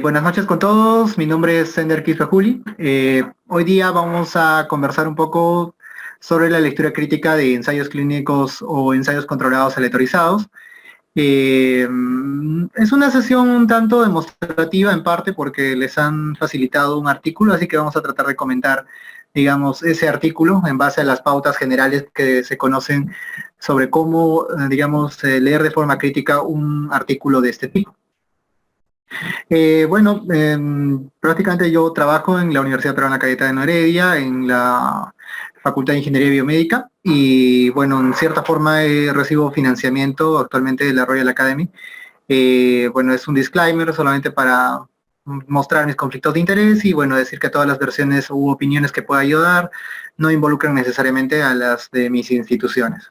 Buenas noches con todos, mi nombre es Sender Kisfajuli. Hoy día vamos a conversar un poco sobre la lectura crítica de ensayos clínicos o ensayos controlados aleatorizados. Es una sesión un tanto demostrativa en parte porque les han facilitado un artículo, así que vamos a tratar de comentar, digamos, ese artículo en base a las pautas generales que se conocen sobre cómo, digamos, leer de forma crítica un artículo de este tipo. Prácticamente yo trabajo en la Universidad Peruana Cayetano Heredia, en la Facultad de Ingeniería Biomédica, y bueno, en cierta forma recibo financiamiento actualmente de la Royal Academy. Bueno, es un disclaimer solamente para mostrar mis conflictos de interés y bueno, decir que todas las versiones u opiniones que pueda yo dar no involucran necesariamente a las de mis instituciones.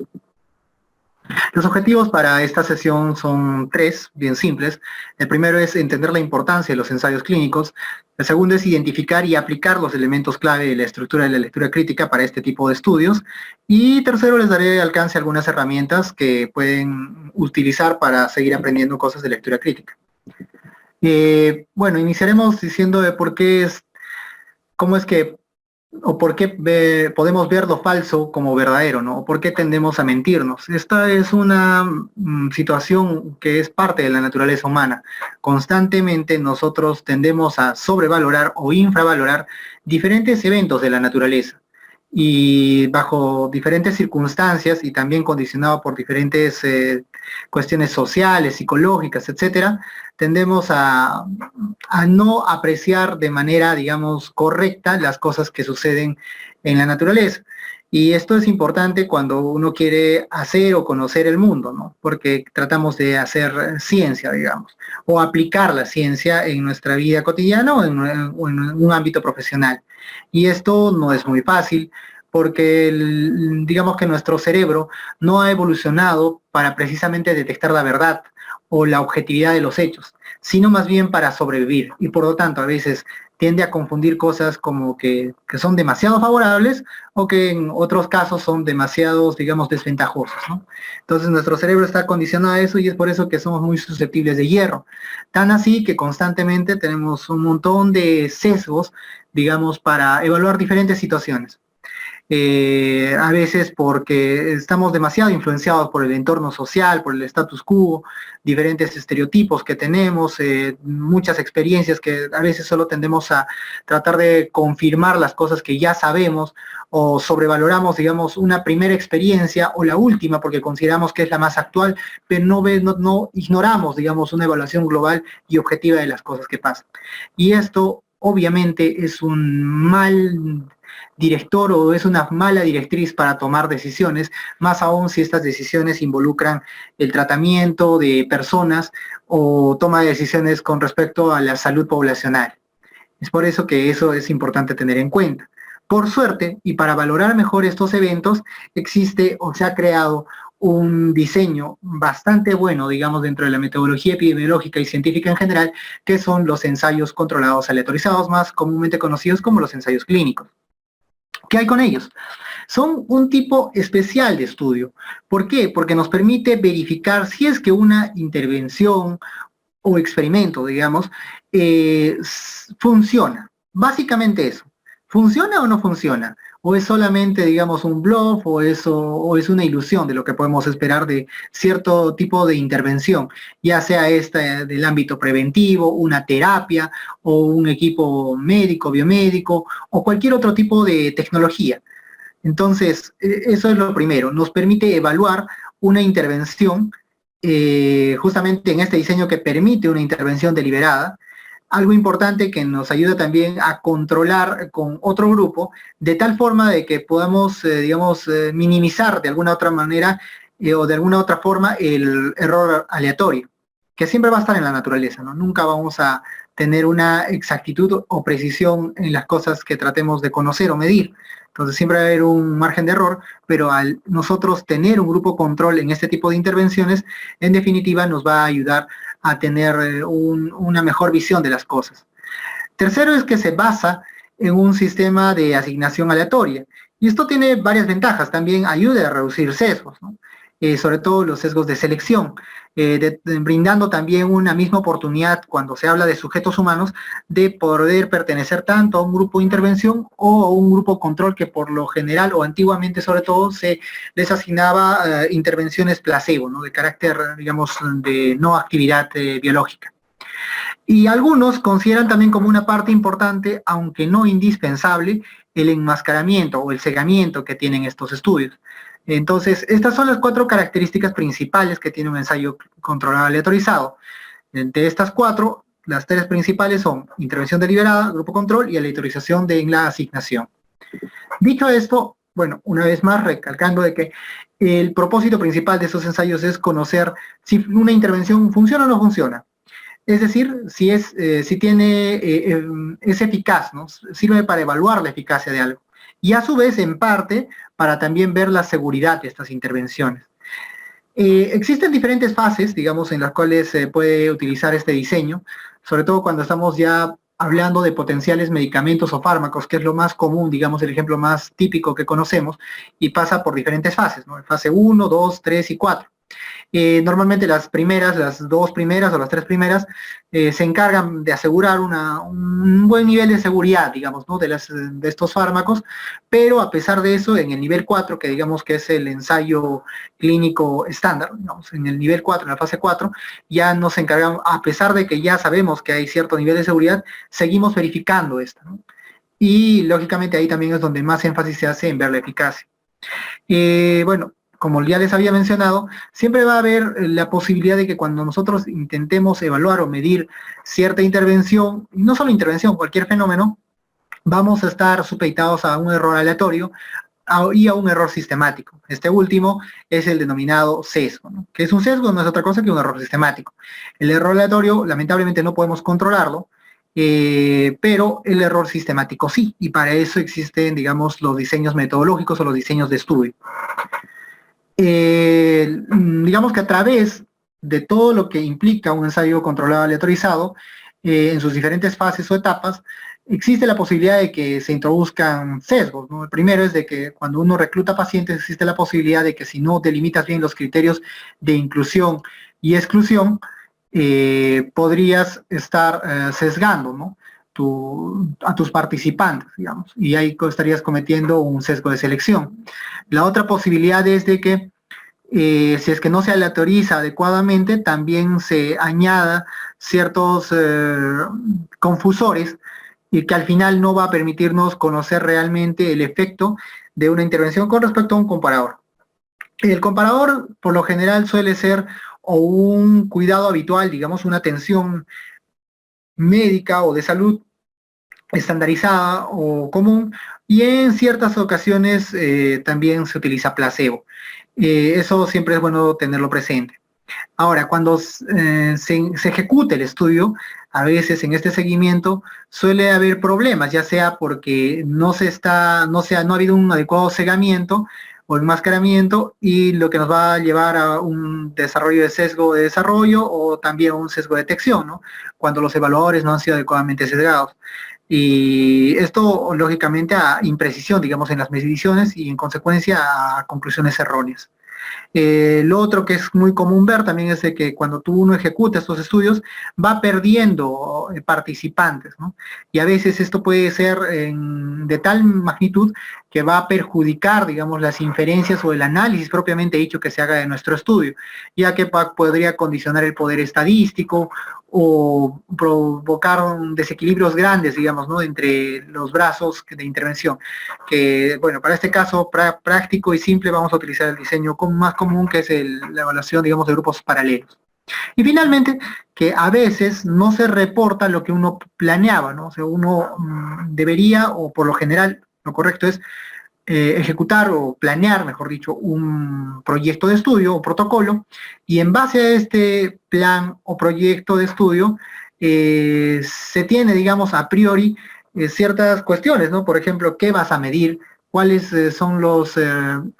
Los objetivos para esta sesión son tres, bien simples. El primero es entender la importancia de los ensayos clínicos. El segundo es identificar y aplicar los elementos clave de la estructura de la lectura crítica para este tipo de estudios. Y tercero, les daré alcance a algunas herramientas que pueden utilizar para seguir aprendiendo cosas de lectura crítica. Bueno, iniciaremos diciendo de cómo es que o por qué podemos ver lo falso como verdadero, ¿no? O por qué tendemos a mentirnos. Esta es una situación que es parte de la naturaleza humana. Constantemente nosotros tendemos a sobrevalorar o infravalorar diferentes eventos de la naturaleza. Y bajo diferentes circunstancias y también condicionado por diferentes cuestiones sociales, psicológicas, etcétera, tendemos a no apreciar de manera, digamos, correcta las cosas que suceden en la naturaleza. Y esto es importante cuando uno quiere hacer o conocer el mundo, ¿no? Porque tratamos de hacer ciencia, digamos, o aplicar la ciencia en nuestra vida cotidiana o en un ámbito profesional. Y esto no es muy fácil porque digamos que nuestro cerebro no ha evolucionado para precisamente detectar la verdad o la objetividad de los hechos, sino más bien para sobrevivir. Y por lo tanto, a veces tiende a confundir cosas como que son demasiado favorables o que en otros casos son demasiados, digamos, desventajosos, ¿no? Entonces nuestro cerebro está condicionado a eso y es por eso que somos muy susceptibles de hierro. Tan así que constantemente tenemos un montón de sesgos, digamos, para evaluar diferentes situaciones. A veces porque estamos demasiado influenciados por el entorno social, por el status quo, diferentes estereotipos que tenemos, muchas experiencias que a veces solo tendemos a tratar de confirmar las cosas que ya sabemos o sobrevaloramos, digamos, una primera experiencia o la última porque consideramos que es la más actual, pero no ignoramos, digamos, una evaluación global y objetiva de las cosas que pasan. Y esto obviamente es un mal director o es una mala directriz para tomar decisiones, más aún si estas decisiones involucran el tratamiento de personas o toma de decisiones con respecto a la salud poblacional. Es por eso que eso es importante tener en cuenta. Por suerte, y para valorar mejor estos eventos, existe o se ha creado un diseño bastante bueno, digamos, dentro de la metodología epidemiológica y científica en general, que son los ensayos controlados aleatorizados, más comúnmente conocidos como los ensayos clínicos. ¿Qué hay con ellos? Son un tipo especial de estudio. ¿Por qué? Porque nos permite verificar si es que una intervención o experimento, digamos, funciona. Básicamente eso. ¿Funciona o no funciona? ¿O es solamente, digamos, un bluff o es una ilusión de lo que podemos esperar de cierto tipo de intervención, ya sea esta del ámbito preventivo, una terapia o un equipo médico, biomédico o cualquier otro tipo de tecnología? Entonces, eso es lo primero, nos permite evaluar una intervención justamente en este diseño que permite una intervención deliberada, algo importante que nos ayuda también a controlar con otro grupo, de tal forma de que podamos, digamos, minimizar de alguna otra manera o de alguna otra forma el error aleatorio, que siempre va a estar en la naturaleza, ¿no? Nunca vamos a tener una exactitud o precisión en las cosas que tratemos de conocer o medir. Entonces siempre va a haber un margen de error, pero al nosotros tener un grupo control en este tipo de intervenciones, en definitiva nos va a ayudar a tener una mejor visión de las cosas. Tercero es que se basa en un sistema de asignación aleatoria. Y esto tiene varias ventajas, también ayuda a reducir sesgos, ¿no? sobre todo los sesgos de selección, brindando también una misma oportunidad cuando se habla de sujetos humanos de poder pertenecer tanto a un grupo de intervención o a un grupo control que por lo general o antiguamente sobre todo se les asignaba intervenciones placebo, ¿no? De carácter, digamos, de no actividad biológica. Y algunos consideran también como una parte importante, aunque no indispensable, el enmascaramiento o el cegamiento que tienen estos estudios. Entonces, estas son las 4 características principales que tiene un ensayo controlado aleatorizado. De estas 4, las 3 principales son intervención deliberada, grupo control y aleatorización en la asignación. Dicho esto, bueno, una vez más recalcando de que el propósito principal de estos ensayos es conocer si una intervención funciona o no funciona. Es decir, si es eficaz, ¿no? Sirve para evaluar la eficacia de algo. Y a su vez, en parte, para también ver la seguridad de estas intervenciones. Existen diferentes fases, digamos, en las cuales se puede utilizar este diseño, sobre todo cuando estamos ya hablando de potenciales medicamentos o fármacos, que es lo más común, digamos, el ejemplo más típico que conocemos, y pasa por diferentes fases, ¿no? Fase 1, 2, 3 y 4. Normalmente las 2 primeras o las 3 primeras se encargan de asegurar un buen nivel de seguridad, digamos, ¿no? de estos fármacos, pero a pesar de eso, en el nivel 4, que digamos que es el ensayo clínico estándar, digamos, en el nivel 4, en la fase 4, ya nos encargamos, a pesar de que ya sabemos que hay cierto nivel de seguridad, seguimos verificando esto, ¿no? Y lógicamente ahí también es donde más énfasis se hace en ver la eficacia. Bueno, como ya les había mencionado, siempre va a haber la posibilidad de que cuando nosotros intentemos evaluar o medir cierta intervención, y no solo intervención, cualquier fenómeno, vamos a estar supeditados a un error aleatorio y a un error sistemático. Este último es el denominado sesgo, ¿no? Que es un sesgo, no es otra cosa que un error sistemático. El error aleatorio, lamentablemente, no podemos controlarlo, pero el error sistemático sí, y para eso existen, digamos, los diseños metodológicos o los diseños de estudio. Digamos que a través de todo lo que implica un ensayo controlado aleatorizado, en sus diferentes fases o etapas, existe la posibilidad de que se introduzcan sesgos, ¿no? El primero es de que cuando uno recluta pacientes existe la posibilidad de que si no delimitas bien los criterios de inclusión y exclusión, podrías estar sesgando, ¿no? A tus participantes, digamos, y ahí estarías cometiendo un sesgo de selección. La otra posibilidad es de que si es que no se aleatoriza adecuadamente, también se añada ciertos confusores y que al final no va a permitirnos conocer realmente el efecto de una intervención con respecto a un comparador. El comparador, por lo general, suele ser o un cuidado habitual, digamos, una atención médica o de salud estandarizada o común, y en ciertas ocasiones también se utiliza placebo. Eso siempre es bueno tenerlo presente. Ahora, cuando se ejecute el estudio, a veces en este seguimiento suele haber problemas, ya sea porque no ha habido un adecuado cegamiento o enmascaramiento, y lo que nos va a llevar a un desarrollo de sesgo de desarrollo o también un sesgo de detección, ¿no? Cuando los evaluadores no han sido adecuadamente sesgados. Y esto, lógicamente, a imprecisión, digamos, en las mediciones y en consecuencia a conclusiones erróneas. Lo otro que es muy común ver también es de que cuando uno ejecuta estos estudios va perdiendo participantes, ¿no? Y a veces esto puede ser de tal magnitud que va a perjudicar, digamos, las inferencias o el análisis propiamente dicho que se haga de nuestro estudio, ya que podría condicionar el poder estadístico o provocar desequilibrios grandes, digamos, ¿no? Entre los brazos de intervención. Que, bueno, para este caso práctico y simple vamos a utilizar el diseño más común, que es la evaluación, digamos, de grupos paralelos. Y finalmente, que a veces no se reporta lo que uno planeaba, ¿no? O sea, uno debería, o por lo general, lo correcto es ejecutar o planear, mejor dicho, un proyecto de estudio o protocolo, y en base a este plan o proyecto de estudio se tiene, digamos, a priori ciertas cuestiones, ¿no? Por ejemplo, ¿qué vas a medir? ¿Cuáles son los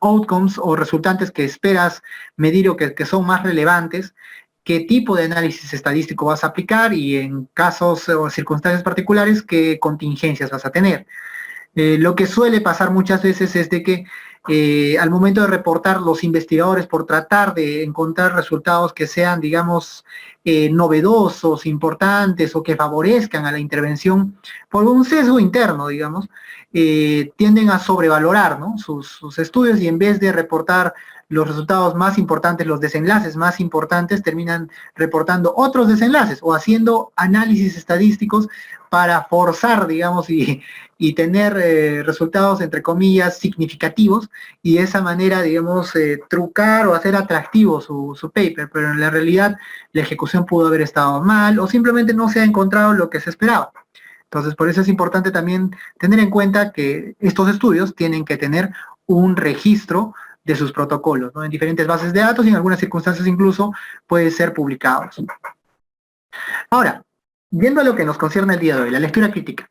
outcomes o resultantes que esperas medir o que son más relevantes? ¿Qué tipo de análisis estadístico vas a aplicar? Y en casos o circunstancias particulares, ¿qué contingencias vas a tener? Lo que suele pasar muchas veces es de que al momento de reportar los investigadores por tratar de encontrar resultados que sean, digamos, novedosos, importantes o que favorezcan a la intervención por un sesgo interno, digamos, tienden a sobrevalorar, ¿no?, sus estudios, y en vez de reportar los resultados más importantes, los desenlaces más importantes, terminan reportando otros desenlaces o haciendo análisis estadísticos para forzar, digamos, y tener resultados, entre comillas, significativos, y de esa manera, digamos, trucar o hacer atractivo su paper, pero en la realidad la ejecución pudo haber estado mal o simplemente no se ha encontrado lo que se esperaba. Entonces, por eso es importante también tener en cuenta que estos estudios tienen que tener un registro de sus protocolos, ¿no?, en diferentes bases de datos y en algunas circunstancias incluso puede ser publicados. Ahora, viendo a lo que nos concierne el día de hoy, la lectura crítica.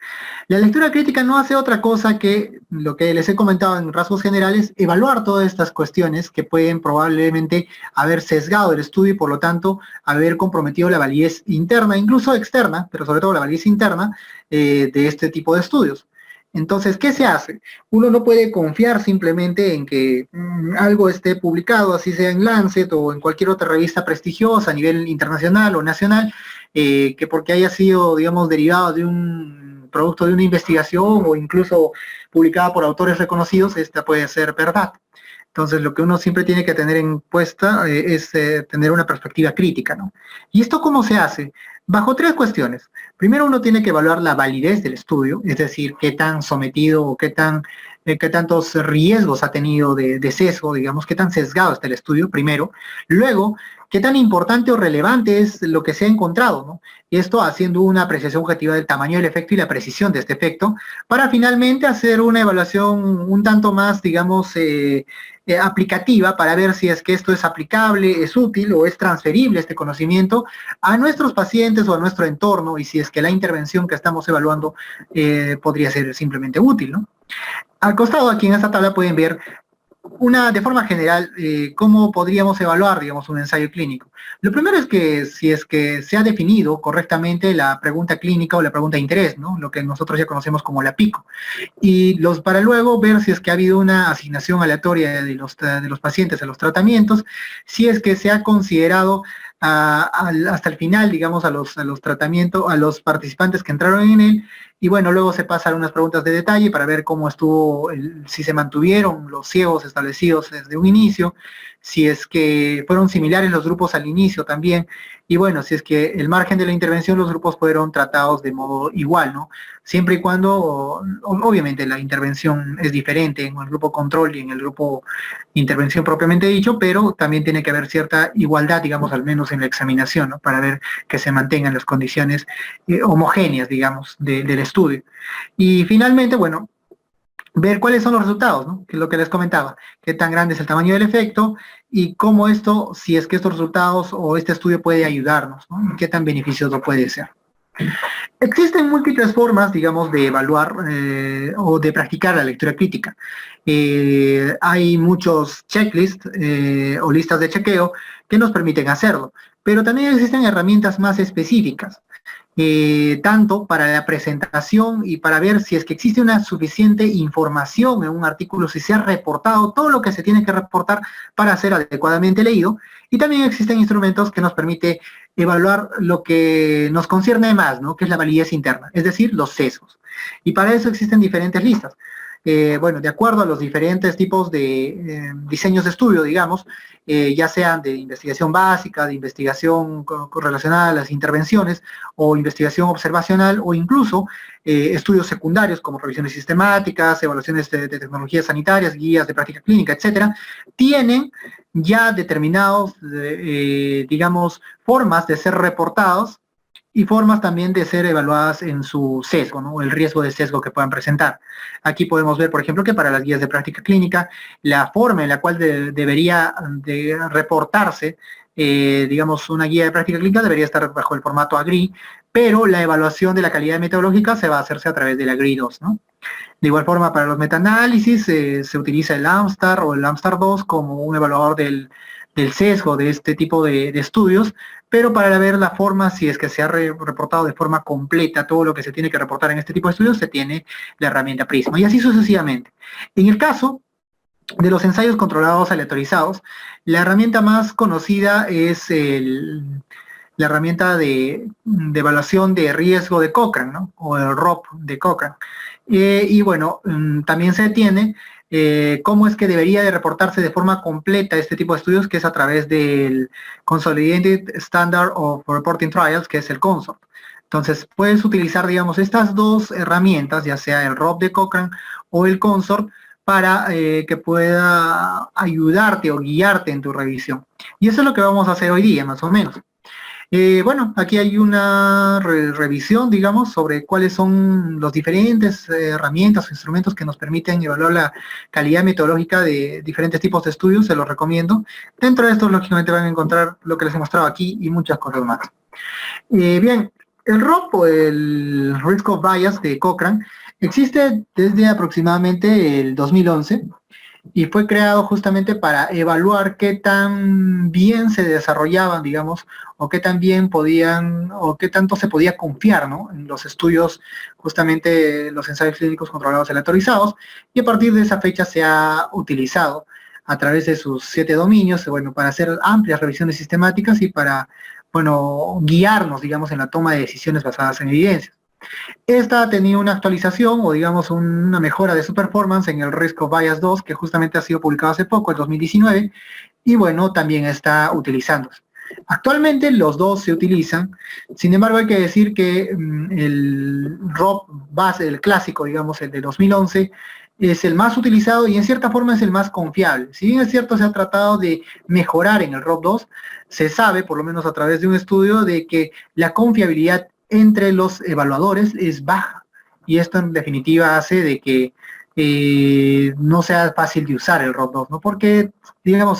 La lectura crítica no hace otra cosa que lo que les he comentado en rasgos generales, evaluar todas estas cuestiones que pueden probablemente haber sesgado el estudio y por lo tanto haber comprometido la validez interna, incluso externa, pero sobre todo la validez interna de este tipo de estudios. Entonces, ¿qué se hace? Uno no puede confiar simplemente en que algo esté publicado, así sea en Lancet o en cualquier otra revista prestigiosa a nivel internacional o nacional, que porque haya sido, digamos, derivado de un producto de una investigación o incluso publicada por autores reconocidos, esta puede ser verdad. Entonces, lo que uno siempre tiene que tener en cuenta es tener una perspectiva crítica, ¿no? ¿Y esto cómo se hace? Bajo tres cuestiones. Primero, uno tiene que evaluar la validez del estudio, es decir, qué tan sometido o qué tantos riesgos ha tenido de sesgo, digamos, qué tan sesgado está el estudio, primero. Luego, qué tan importante o relevante es lo que se ha encontrado, ¿no? Y esto haciendo una apreciación objetiva del tamaño del efecto y la precisión de este efecto, para finalmente hacer una evaluación un tanto más, digamos, aplicativa, para ver si es que esto es aplicable, es útil o es transferible este conocimiento a nuestros pacientes o a nuestro entorno, y si es que la intervención que estamos evaluando podría ser simplemente útil, ¿no? Al costado, aquí en esta tabla pueden ver de forma general, cómo podríamos evaluar, digamos, un ensayo clínico. Lo primero es que si es que se ha definido correctamente la pregunta clínica o la pregunta de interés, ¿no?, lo que nosotros ya conocemos como la PICO. Y para luego ver si es que ha habido una asignación aleatoria de los pacientes a los tratamientos, si es que se ha considerado hasta el final, digamos, a los tratamientos, a los participantes que entraron en él, y bueno, luego se pasan unas preguntas de detalle para ver cómo estuvo, si se mantuvieron los ciegos establecidos desde un inicio, si es que fueron similares los grupos al inicio también, y bueno, si es que el margen de la intervención los grupos fueron tratados de modo igual, ¿no? Siempre y cuando, obviamente, la intervención es diferente en el grupo control y en el grupo intervención propiamente dicho, pero también tiene que haber cierta igualdad, digamos, al menos en la examinación, ¿no?, para ver que se mantengan las condiciones homogéneas, digamos, del estudio. Y finalmente, bueno, ver cuáles son los resultados, ¿no?, que es lo que les comentaba, qué tan grande es el tamaño del efecto y cómo esto, si es que estos resultados o este estudio puede ayudarnos, ¿no?, y qué tan beneficioso puede ser. Existen múltiples formas, digamos, de evaluar o de practicar la lectura crítica. Hay muchos checklists o listas de chequeo que nos permiten hacerlo, pero también existen herramientas más específicas, tanto para la presentación y para ver si es que existe una suficiente información en un artículo, si se ha reportado todo lo que se tiene que reportar para ser adecuadamente leído, y también existen instrumentos que nos permiten evaluar lo que nos concierne más, ¿no?, que es la validez interna, es decir, los sesgos. Y para eso existen diferentes listas. Bueno, de acuerdo a los diferentes tipos de diseños de estudio, digamos, ya sean de investigación básica, de investigación relacionada a las intervenciones, o investigación observacional, o incluso estudios secundarios como revisiones sistemáticas, evaluaciones de tecnologías sanitarias, guías de práctica clínica, etcétera, tienen ya determinados, digamos, formas de ser reportados y formas también de ser evaluadas en su sesgo, ¿no?, el riesgo de sesgo que puedan presentar. Aquí podemos ver, por ejemplo, que para las guías de práctica clínica, la forma en la cual debería de reportarse, digamos, una guía de práctica clínica debería estar bajo el formato AGRI, pero la evaluación de la calidad metodológica se va a hacerse a través del AGRI 2, ¿no? De igual forma, para los metaanálisis se utiliza el AMSTAR o el AMSTAR 2 como un evaluador del sesgo de este tipo de estudios, pero para ver la forma, si es que se ha reportado de forma completa todo lo que se tiene que reportar en este tipo de estudios, se tiene la herramienta Prisma, y así sucesivamente. En el caso de los ensayos controlados aleatorizados, la herramienta más conocida es la herramienta de evaluación de riesgo de Cochrane, ¿no? O el ROP de Cochrane. Y bueno, también se tiene cómo es que debería de reportarse de forma completa este tipo de estudios, que es a través del Consolidated Standard of Reporting Trials, que es el CONSORT. Entonces, puedes utilizar, digamos, estas dos herramientas, ya sea el ROP de Cochrane o el CONSORT, para que pueda ayudarte o guiarte en tu revisión. Y eso es lo que vamos a hacer hoy día, más o menos. Bueno, aquí hay una revisión, digamos, sobre cuáles son las diferentes herramientas o instrumentos que nos permiten evaluar la calidad metodológica de diferentes tipos de estudios, se los recomiendo. Dentro de estos, lógicamente, van a encontrar lo que les he mostrado aquí y muchas cosas más. Bien, el ROP o el Risk of Bias de Cochrane existe desde aproximadamente el 2011 y fue creado justamente para evaluar qué tan bien se desarrollaban, digamos, o qué tan bien podían, o qué tanto se podía confiar, ¿no? En los estudios, justamente los ensayos clínicos controlados aleatorizados, y a partir de esa fecha se ha utilizado a través de sus 7 dominios, bueno, para hacer amplias revisiones sistemáticas y para, bueno, guiarnos, digamos, en la toma de decisiones basadas en evidencias. Esta ha tenido una actualización o digamos una mejora de su performance en el Risk of Bias 2, que justamente ha sido publicado hace poco, en 2019, y bueno, también está utilizándose. Actualmente los dos se utilizan, sin embargo hay que decir que el ROP base, el clásico, digamos, el de 2011, es el más utilizado y en cierta forma es el más confiable. Si bien es cierto, se ha tratado de mejorar en el ROP 2, se sabe, por lo menos a través de un estudio, de que la confiabilidad entre los evaluadores es baja, y esto en definitiva hace de que no sea fácil de usar el ROP 2, ¿no? Porque, digamos,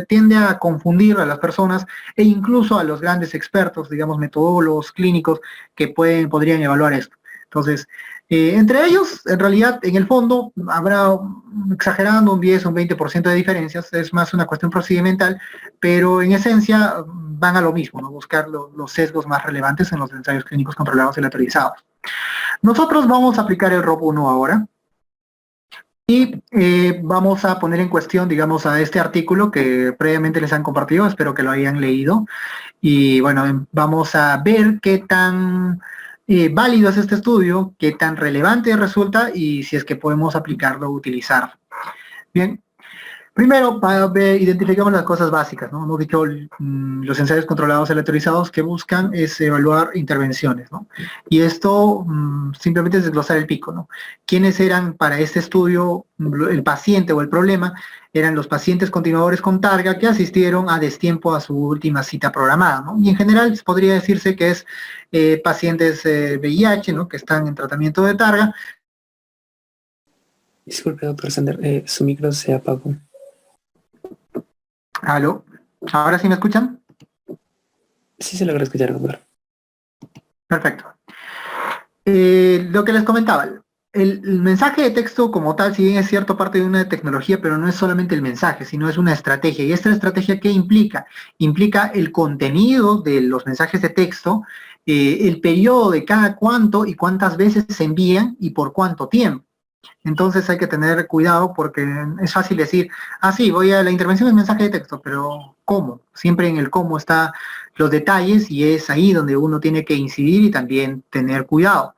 tiende a confundir a las personas e incluso a los grandes expertos, digamos, metodólogos clínicos que podrían evaluar esto. Entonces, entre ellos, en realidad, en el fondo, habrá, exagerando, un 10 o un 20% de diferencias, es más una cuestión procedimental, pero en esencia van a lo mismo, ¿no? Buscar los sesgos más relevantes en los ensayos clínicos controlados y aleatorizados. Nosotros vamos a aplicar el ROP 1 ahora, y vamos a poner en cuestión, digamos, a este artículo que previamente les han compartido, espero que lo hayan leído, y bueno, vamos a ver qué tan válido es este estudio, qué tan relevante resulta y si es que podemos aplicarlo o utilizarlo. Bien, primero, identificamos las cosas básicas, ¿no? Hemos dicho, los ensayos controlados aleatorizados que buscan es evaluar intervenciones, ¿no? Y esto simplemente es desglosar el pico, ¿no? ¿Quiénes eran para este estudio el paciente o el problema? Eran los pacientes continuadores con targa que asistieron a destiempo a su última cita programada, ¿no? Y en general podría decirse que es pacientes VIH, ¿no? Que están en tratamiento de targa. Disculpe, doctor Sander, su micro se apagó. ¿Aló? ¿Ahora sí me escuchan? Sí se logra escuchar, doctor. Perfecto. Lo que les comentaba, el mensaje de texto como tal, si bien es cierto, parte de una tecnología, pero no es solamente el mensaje, sino es una estrategia. ¿Y esta estrategia qué implica? Implica el contenido de los mensajes de texto, el periodo de cada cuánto y cuántas veces se envían y por cuánto tiempo. Entonces hay que tener cuidado porque es fácil decir, sí, voy a la intervención del mensaje de texto, pero ¿cómo? Siempre en el cómo está los detalles y es ahí donde uno tiene que incidir y también tener cuidado.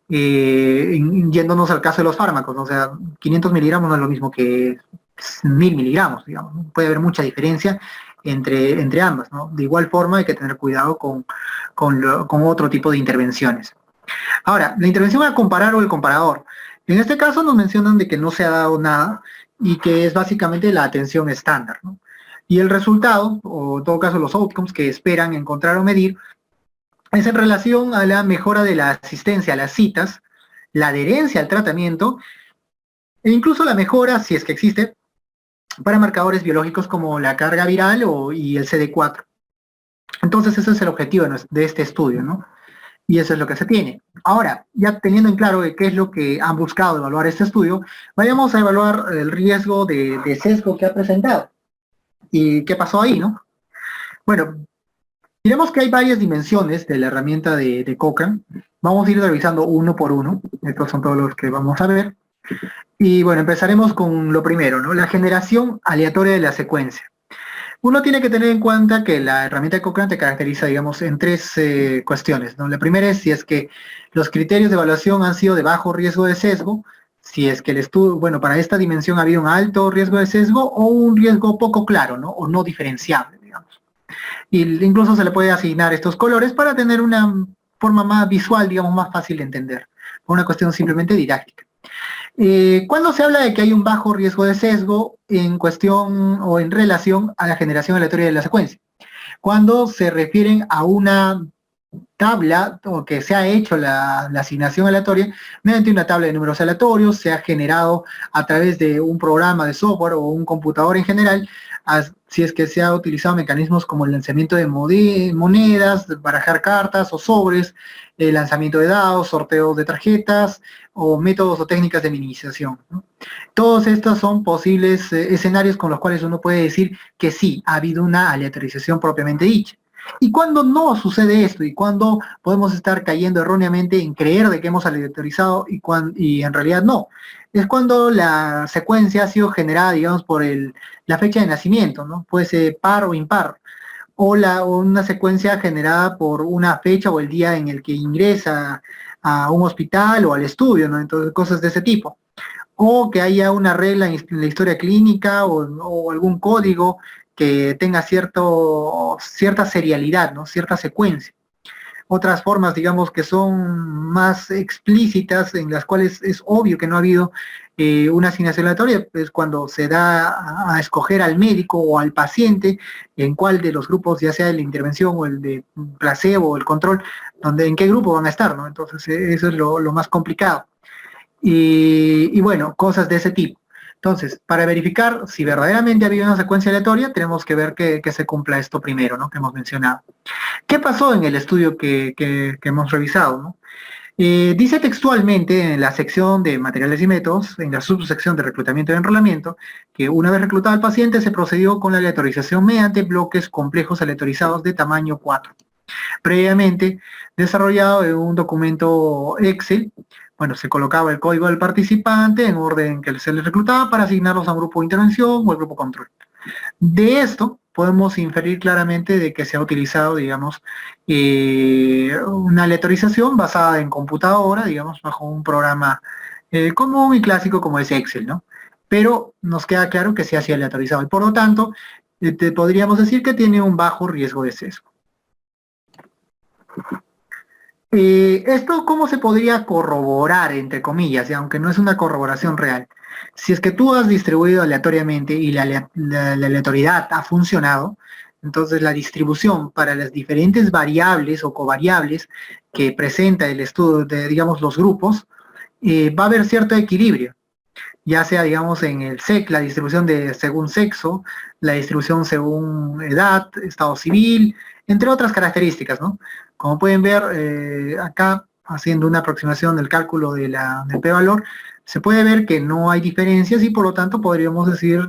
Yéndonos al caso de los fármacos, ¿no? O sea, 500 miligramos no es lo mismo que 1000 miligramos, digamos, ¿no? Puede haber mucha diferencia entre ambas, ¿no? De igual forma hay que tener cuidado con otro tipo de intervenciones. Ahora, la intervención a comparar o el comparador. En este caso nos mencionan de que no se ha dado nada y que es básicamente la atención estándar, ¿no? Y el resultado, o en todo caso los outcomes que esperan encontrar o medir, es en relación a la mejora de la asistencia a las citas, la adherencia al tratamiento e incluso la mejora, si es que existe, para marcadores biológicos como la carga viral y el CD4. Entonces ese es el objetivo de este estudio, ¿no? Y eso es lo que se tiene. Ahora, ya teniendo en claro qué es lo que han buscado evaluar este estudio, vayamos a evaluar el riesgo de sesgo que ha presentado. ¿Y qué pasó ahí, no? Bueno, diremos que hay varias dimensiones de la herramienta de Cochrane. Vamos a ir revisando uno por uno. Estos son todos los que vamos a ver. Y bueno, empezaremos con lo primero, ¿no? La generación aleatoria de la secuencia. Uno tiene que tener en cuenta que la herramienta de Cochrane te caracteriza, digamos, en tres cuestiones, ¿no? La primera es si es que los criterios de evaluación han sido de bajo riesgo de sesgo, si es que el estudio, bueno, para esta dimensión había un alto riesgo de sesgo o un riesgo poco claro, ¿no? O no diferenciable, digamos. Y incluso se le puede asignar estos colores para tener una forma más visual, digamos, más fácil de entender, una cuestión simplemente didáctica. Cuando se habla de que hay un bajo riesgo de sesgo en cuestión o en relación a la generación aleatoria de la secuencia, cuando se refieren a una tabla o que se ha hecho la asignación aleatoria mediante una tabla de números aleatorios, se ha generado a través de un programa de software o un computador en general, si es que se ha utilizado mecanismos como el lanzamiento de monedas, barajar cartas o sobres, el lanzamiento de dados, sorteos de tarjetas o métodos o técnicas de minimización, ¿no? Todos estos son posibles escenarios con los cuales uno puede decir que sí, ha habido una aleatorización propiamente dicha. Y cuando no sucede esto, y cuando podemos estar cayendo erróneamente en creer de que hemos aleatorizado y en realidad no, es cuando la secuencia ha sido generada, digamos, por la fecha de nacimiento, ¿no? Puede ser par o impar, o una secuencia generada por una fecha o el día en el que ingresa a un hospital o al estudio, ¿no? Entonces, cosas de ese tipo. O que haya una regla en la historia clínica o algún código que tenga cierta serialidad, ¿no? Cierta secuencia. Otras formas, digamos, que son más explícitas, en las cuales es obvio que no ha habido una asignación aleatoria, es cuando se da a escoger al médico o al paciente en cuál de los grupos, ya sea el de intervención o el de placebo o el control, en qué grupo van a estar, ¿no? Entonces, eso es lo más complicado. Y bueno, cosas de ese tipo. Entonces, para verificar si verdaderamente ha habido una secuencia aleatoria, tenemos que ver que se cumpla esto primero, ¿no? Que hemos mencionado. ¿Qué pasó en el estudio que hemos revisado, ¿no? Dice textualmente en la sección de materiales y métodos, en la subsección de reclutamiento y enrolamiento, que una vez reclutado al paciente se procedió con la aleatorización mediante bloques complejos aleatorizados de tamaño 4, previamente desarrollado en un documento Excel. Bueno, se colocaba el código del participante en orden que se le reclutaba para asignarlos a un grupo de intervención o al grupo control. De esto podemos inferir claramente de que se ha utilizado, digamos, una aleatorización basada en computadora, digamos, bajo un programa común y clásico como es Excel, ¿no? Pero nos queda claro que se ha sido aleatorizado y por lo tanto podríamos decir que tiene un bajo riesgo de sesgo. ¿Esto cómo se podría corroborar, entre comillas, aunque no es una corroboración real? Si es que tú has distribuido aleatoriamente y la aleatoriedad ha funcionado, entonces la distribución para las diferentes variables o covariables que presenta el estudio de, digamos, los grupos, va a haber cierto equilibrio, ya sea, digamos, en el la distribución según sexo, la distribución según edad, estado civil, entre otras características, ¿no? Como pueden ver acá, haciendo una aproximación del cálculo del p-valor, se puede ver que no hay diferencias y por lo tanto podríamos decir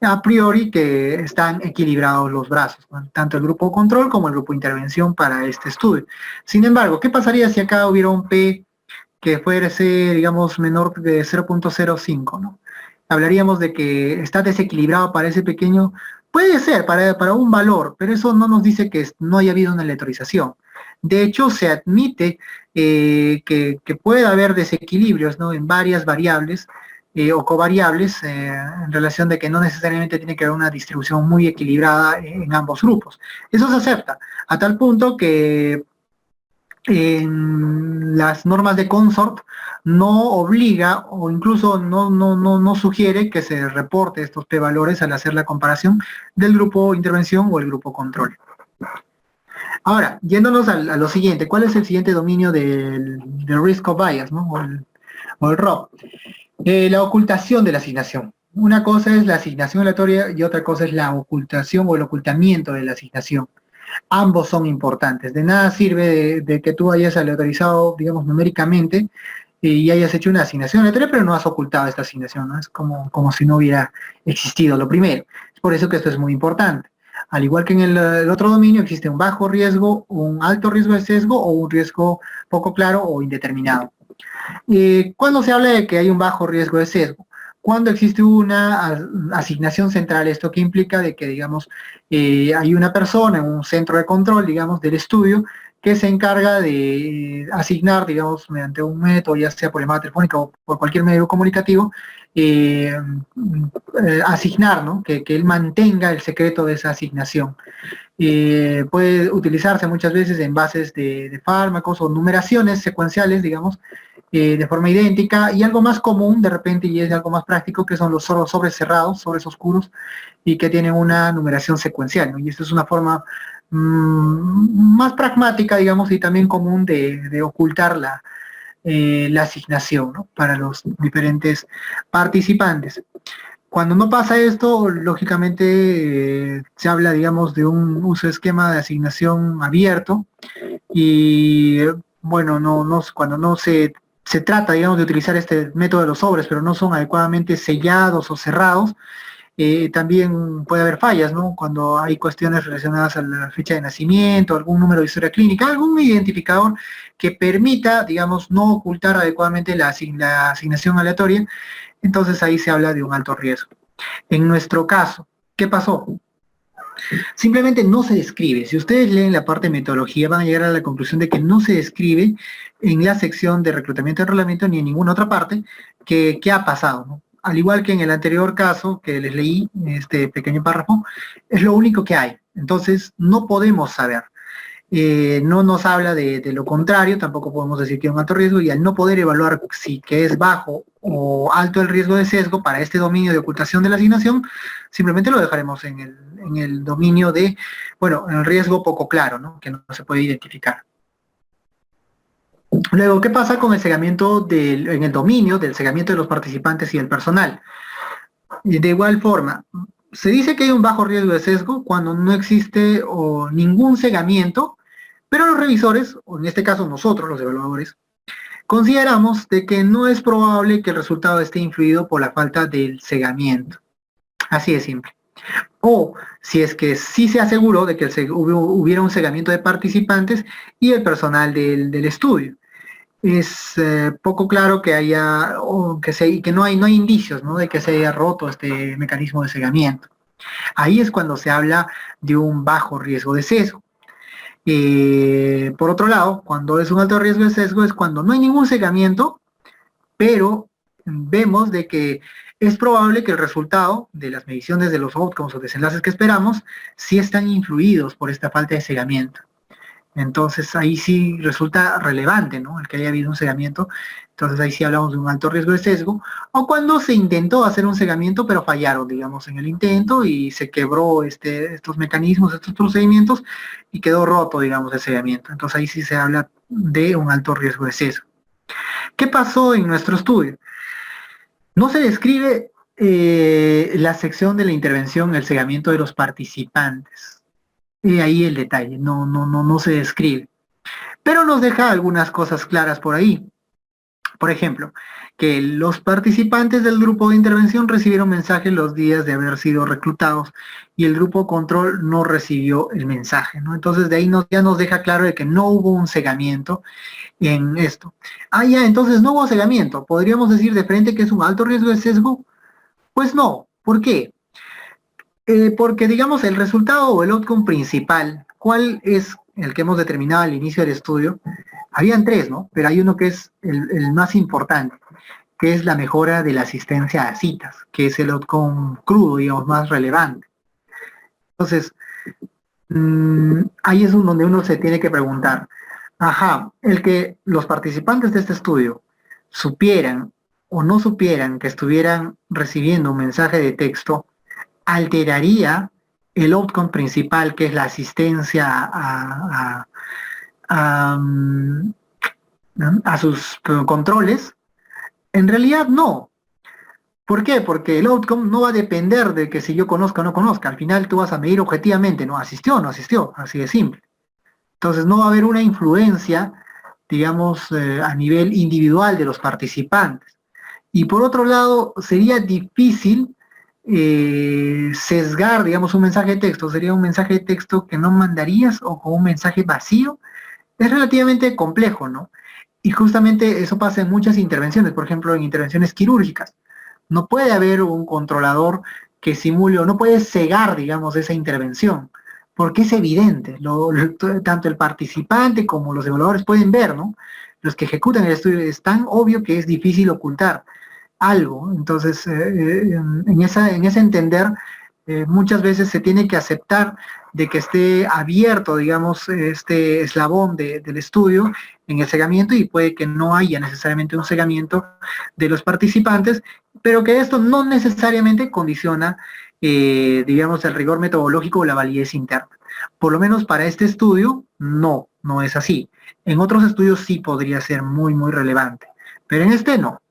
a priori que están equilibrados los brazos, ¿no? Tanto el grupo control como el grupo intervención para este estudio. Sin embargo, ¿qué pasaría si acá hubiera un P que fuese, digamos, menor de 0.05, ¿no? Hablaríamos de que está desequilibrado para ese pequeño, puede ser para un valor, pero eso no nos dice que no haya habido una aleatorización. De hecho, se admite que puede haber desequilibrios, ¿no? En varias variables o covariables en relación de que no necesariamente tiene que haber una distribución muy equilibrada en ambos grupos. Eso se acepta, a tal punto que en las normas de consort no obliga o incluso no sugiere que se reporte estos p-valores al hacer la comparación del grupo intervención o el grupo control. Ahora, yéndonos a lo siguiente, ¿cuál es el siguiente dominio del risk of bias, ¿no? o el ROB? La ocultación de la asignación. Una cosa es la asignación aleatoria y otra cosa es la ocultación o el ocultamiento de la asignación. Ambos son importantes. De nada sirve de que tú hayas aleatorizado, digamos, numéricamente y hayas hecho una asignación aleatoria, pero no has ocultado esta asignación, ¿no? Es como si no hubiera existido lo primero. Es por eso que esto es muy importante. Al igual que en el otro dominio, existe un bajo riesgo, un alto riesgo de sesgo o un riesgo poco claro o indeterminado. ¿Cuándo se habla de que hay un bajo riesgo de sesgo? Cuando existe una asignación central, esto que implica de que, digamos, hay una persona en un centro de control, digamos, del estudio, que se encarga de asignar, digamos, mediante un método, ya sea por llamada telefónica o por cualquier medio comunicativo, asignar, ¿no? Que él mantenga el secreto de esa asignación. Puede utilizarse muchas veces en bases de fármacos o numeraciones secuenciales, digamos, de forma idéntica, y algo más común de repente, y es algo más práctico, que son los sobres cerrados, sobres oscuros, y que tienen una numeración secuencial, ¿no? Y esta es una forma más pragmática, digamos, y también común de ocultar la asignación, ¿no? Para los diferentes participantes. Cuando no pasa esto, lógicamente se habla, digamos, de un uso esquema de asignación abierto y, bueno, cuando no se trata, digamos, de utilizar este método de los sobres, pero no son adecuadamente sellados o cerrados, también puede haber fallas, ¿no? Cuando hay cuestiones relacionadas a la fecha de nacimiento, algún número de historia clínica, algún identificador que permita, digamos, no ocultar adecuadamente la asignación aleatoria. Entonces ahí se habla de un alto riesgo. En nuestro caso, ¿qué pasó? Simplemente no se describe. Si ustedes leen la parte de metodología, van a llegar a la conclusión de que no se describe en la sección de reclutamiento y enrolamiento ni en ninguna otra parte qué ha pasado, ¿no? Al igual que en el anterior caso que les leí, este pequeño párrafo, es lo único que hay. Entonces no podemos saber. No nos habla de lo contrario, tampoco podemos decir que hay un alto riesgo, y al no poder evaluar si que es bajo o alto el riesgo de sesgo para este dominio de ocultación de la asignación, simplemente lo dejaremos en el dominio de, bueno, el riesgo poco claro, ¿no? Que no se puede identificar. Luego, ¿qué pasa con el cegamiento en el dominio del cegamiento de los participantes y el personal? De igual forma, se dice que hay un bajo riesgo de sesgo cuando no existe ningún cegamiento, pero los revisores, o en este caso nosotros, los evaluadores, consideramos de que no es probable que el resultado esté influido por la falta del cegamiento. Así de simple. O si es que sí se aseguró de que hubiera un cegamiento de participantes y el personal del estudio. Es poco claro que haya, que no hay indicios, ¿no? De que se haya roto este mecanismo de cegamiento. Ahí es cuando se habla de un bajo riesgo de sesgo. Por otro lado, cuando es un alto riesgo de sesgo es cuando no hay ningún cegamiento, pero vemos de que es probable que el resultado de las mediciones de los outcomes o desenlaces que esperamos sí están influidos por esta falta de cegamiento. Entonces ahí sí resulta relevante, ¿no? El que haya habido un cegamiento. Entonces ahí sí hablamos de un alto riesgo de sesgo. O cuando se intentó hacer un cegamiento, pero fallaron, digamos, en el intento y se quebró estos mecanismos, estos procedimientos y quedó roto, digamos, el cegamiento. Entonces ahí sí se habla de un alto riesgo de sesgo. ¿Qué pasó en nuestro estudio? No se describe la sección de la intervención, el cegamiento de los participantes. Y ahí el detalle, no se describe. Pero nos deja algunas cosas claras por ahí. Por ejemplo, que los participantes del grupo de intervención recibieron mensaje los días de haber sido reclutados y el grupo control no recibió el mensaje, ¿no? Entonces de ahí ya nos deja claro de que no hubo un cegamiento en esto. Ya, entonces no hubo cegamiento. ¿Podríamos decir de frente que es un alto riesgo de sesgo? Pues no. ¿Por qué? Porque, digamos, el resultado o el outcome principal, ¿cuál es el que hemos determinado al inicio del estudio? Habían tres, ¿no? Pero hay uno que es el más importante, que es la mejora de la asistencia a citas, que es el outcome crudo, digamos, más relevante. Entonces, ahí es donde uno se tiene que preguntar, el que los participantes de este estudio supieran o no supieran que estuvieran recibiendo un mensaje de texto, alteraría el outcome principal, que es la asistencia a sus controles. En realidad no. ¿Por qué? Porque el outcome no va a depender de que si yo conozca o no conozca. Al final tú vas a medir objetivamente, ¿no? ¿Asistió o no asistió? Así de simple. Entonces no va a haber una influencia, digamos, a nivel individual de los participantes. Y por otro lado, sería difícil sesgar, digamos, un mensaje de texto. Sería un mensaje de texto que no mandarías o con un mensaje vacío. Es relativamente complejo, ¿no? Y justamente eso pasa en muchas intervenciones, por ejemplo, en intervenciones quirúrgicas. No puede haber un controlador que simule o no puede cegar, digamos, esa intervención, porque es evidente, tanto el participante como los evaluadores pueden ver, ¿no? Los que ejecutan el estudio, es tan obvio que es difícil ocultar algo. Entonces, en ese entender, muchas veces se tiene que aceptar de que esté abierto, digamos, este eslabón del estudio en el cegamiento, y puede que no haya necesariamente un cegamiento de los participantes, pero que esto no necesariamente condiciona, digamos, el rigor metodológico o la validez interna. Por lo menos para este estudio, no es así. En otros estudios sí podría ser muy, muy relevante, pero en este no.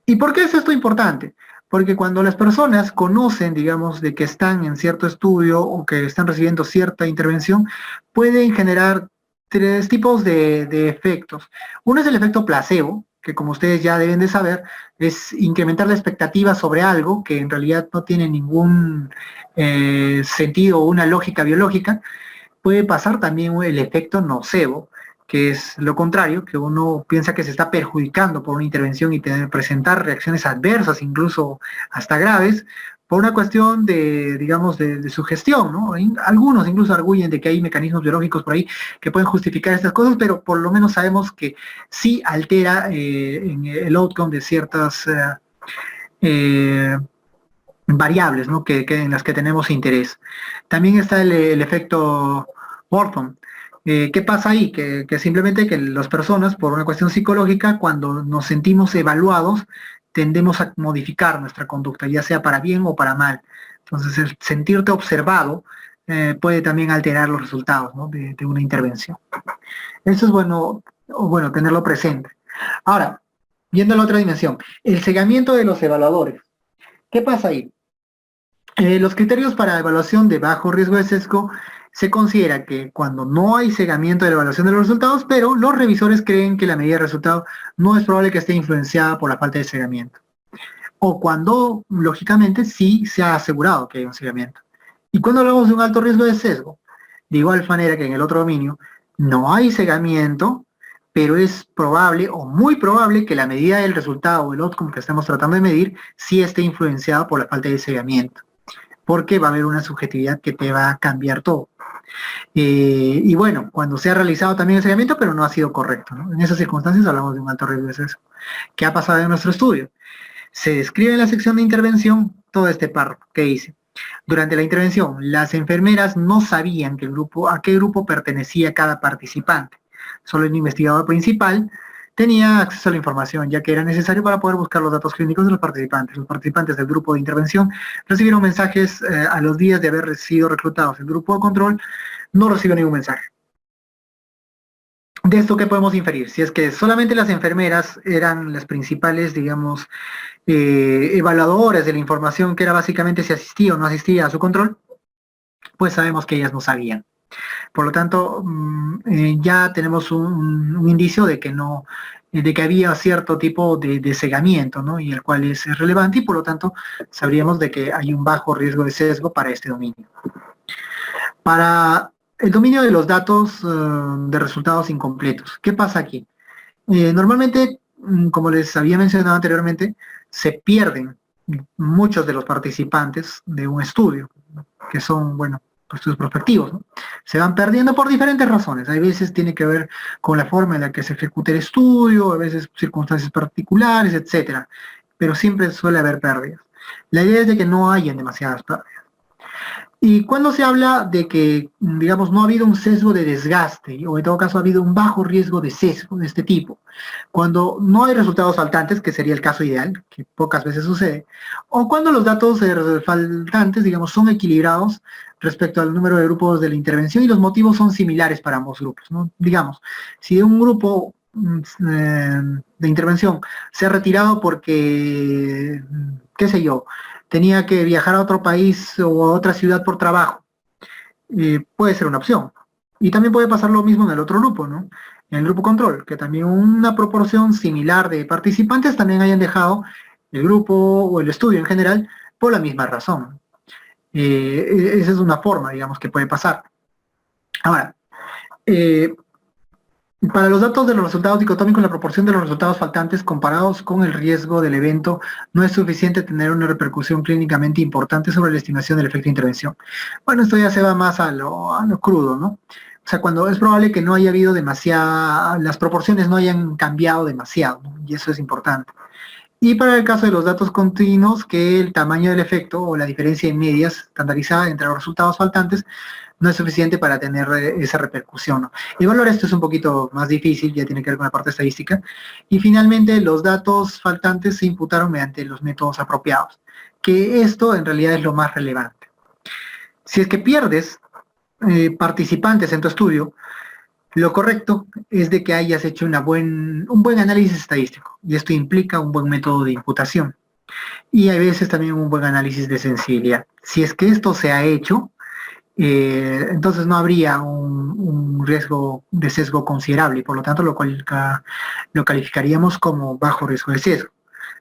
¿Y por qué es esto importante? Porque cuando las personas conocen, digamos, de que están en cierto estudio o que están recibiendo cierta intervención, pueden generar tres tipos de efectos. Uno es el efecto placebo, que como ustedes ya deben de saber, es incrementar la expectativa sobre algo que en realidad no tiene ningún sentido o una lógica biológica. Puede pasar también el efecto nocebo, que es lo contrario, que uno piensa que se está perjudicando por una intervención y presentar reacciones adversas, incluso hasta graves, por una cuestión de, digamos, de sugestión, ¿no? Algunos incluso arguyen de que hay mecanismos biológicos por ahí que pueden justificar estas cosas, pero por lo menos sabemos que sí altera en el outcome de ciertas variables, ¿no? En las que tenemos interés. También está el efecto Wharton. ¿Qué pasa ahí? Que simplemente que las personas, por una cuestión psicológica, cuando nos sentimos evaluados, tendemos a modificar nuestra conducta, ya sea para bien o para mal. Entonces, el sentirte observado puede también alterar los resultados, ¿no? de una intervención. Eso es bueno, tenerlo presente. Ahora, viendo la otra dimensión, el cegamiento de los evaluadores. ¿Qué pasa ahí? Los criterios para evaluación de bajo riesgo de sesgo se considera que cuando no hay cegamiento de la evaluación de los resultados, pero los revisores creen que la medida de resultado no es probable que esté influenciada por la falta de cegamiento. O cuando, lógicamente, sí se ha asegurado que hay un cegamiento. Y cuando hablamos de un alto riesgo de sesgo, de igual manera que en el otro dominio, no hay cegamiento, pero es probable o muy probable que la medida del resultado o el outcome que estamos tratando de medir sí esté influenciada por la falta de cegamiento, porque va a haber una subjetividad que te va a cambiar todo. Y bueno, cuando se ha realizado también el seguimiento, pero no ha sido correcto, ¿no? En esas circunstancias hablamos de un alto riesgo de sesgo. ¿Qué ha pasado en nuestro estudio? Se describe en la sección de intervención todo este párrafo que dice: durante la intervención, las enfermeras no sabían a qué grupo pertenecía cada participante. Solo el investigador principal tenía acceso a la información, ya que era necesario para poder buscar los datos clínicos de los participantes. Los participantes del grupo de intervención recibieron mensajes a los días de haber sido reclutados. El grupo de control no recibió ningún mensaje. ¿De esto qué podemos inferir? Si es que solamente las enfermeras eran las principales, digamos, evaluadoras de la información, que era básicamente si asistía o no asistía a su control, pues sabemos que ellas no sabían. Por lo tanto, ya tenemos un indicio de que no, de que había cierto tipo de cegamiento, ¿no? Y el cual es relevante, y por lo tanto sabríamos de que hay un bajo riesgo de sesgo para este dominio. Para el dominio de los datos de resultados incompletos, ¿qué pasa aquí? Normalmente, como les había mencionado anteriormente, se pierden muchos de los participantes de un estudio, que son, bueno, estudios prospectivos, ¿no? Se van perdiendo por diferentes razones. Hay veces tiene que ver con la forma en la que se ejecuta el estudio, a veces circunstancias particulares, etcétera. Pero siempre suele haber pérdidas. La idea es de que no hayan demasiadas pérdidas. Y cuando se habla de que, digamos, no ha habido un sesgo de desgaste, o en todo caso ha habido un bajo riesgo de sesgo de este tipo, cuando no hay resultados faltantes, que sería el caso ideal, que pocas veces sucede, o cuando los datos faltantes, digamos, son equilibrados respecto al número de grupos de la intervención y los motivos son similares para ambos grupos, ¿no? Digamos, si un grupo de intervención se ha retirado porque, qué sé yo, tenía que viajar a otro país o a otra ciudad por trabajo, puede ser una opción. Y también puede pasar lo mismo en el otro grupo, ¿no? En el grupo control, que también una proporción similar de participantes también hayan dejado el grupo o el estudio en general por la misma razón. Esa es una forma, digamos, que puede pasar. Ahora, Para los datos de los resultados dicotómicos, la proporción de los resultados faltantes comparados con el riesgo del evento no es suficiente tener una repercusión clínicamente importante sobre la estimación del efecto de intervención. Bueno, esto ya se va más a lo crudo, ¿no? O sea, cuando es probable que no haya habido demasiada, las proporciones no hayan cambiado demasiado, ¿no? Y eso es importante. Y para el caso de los datos continuos, que el tamaño del efecto o la diferencia en medias estandarizada entre los resultados faltantes no es suficiente para tener esa repercusión, ¿no? Evaluar esto es un poquito más difícil, ya tiene que ver con la parte estadística. Y finalmente, los datos faltantes se imputaron mediante los métodos apropiados, que esto en realidad es lo más relevante. Si es que pierdes participantes en tu estudio, lo correcto es de que hayas hecho un buen análisis estadístico, y esto implica un buen método de imputación. Y hay veces también un buen análisis de sensibilidad. Si es que esto se ha hecho, entonces no habría un riesgo de sesgo considerable y por lo tanto lo calificaríamos como bajo riesgo de sesgo.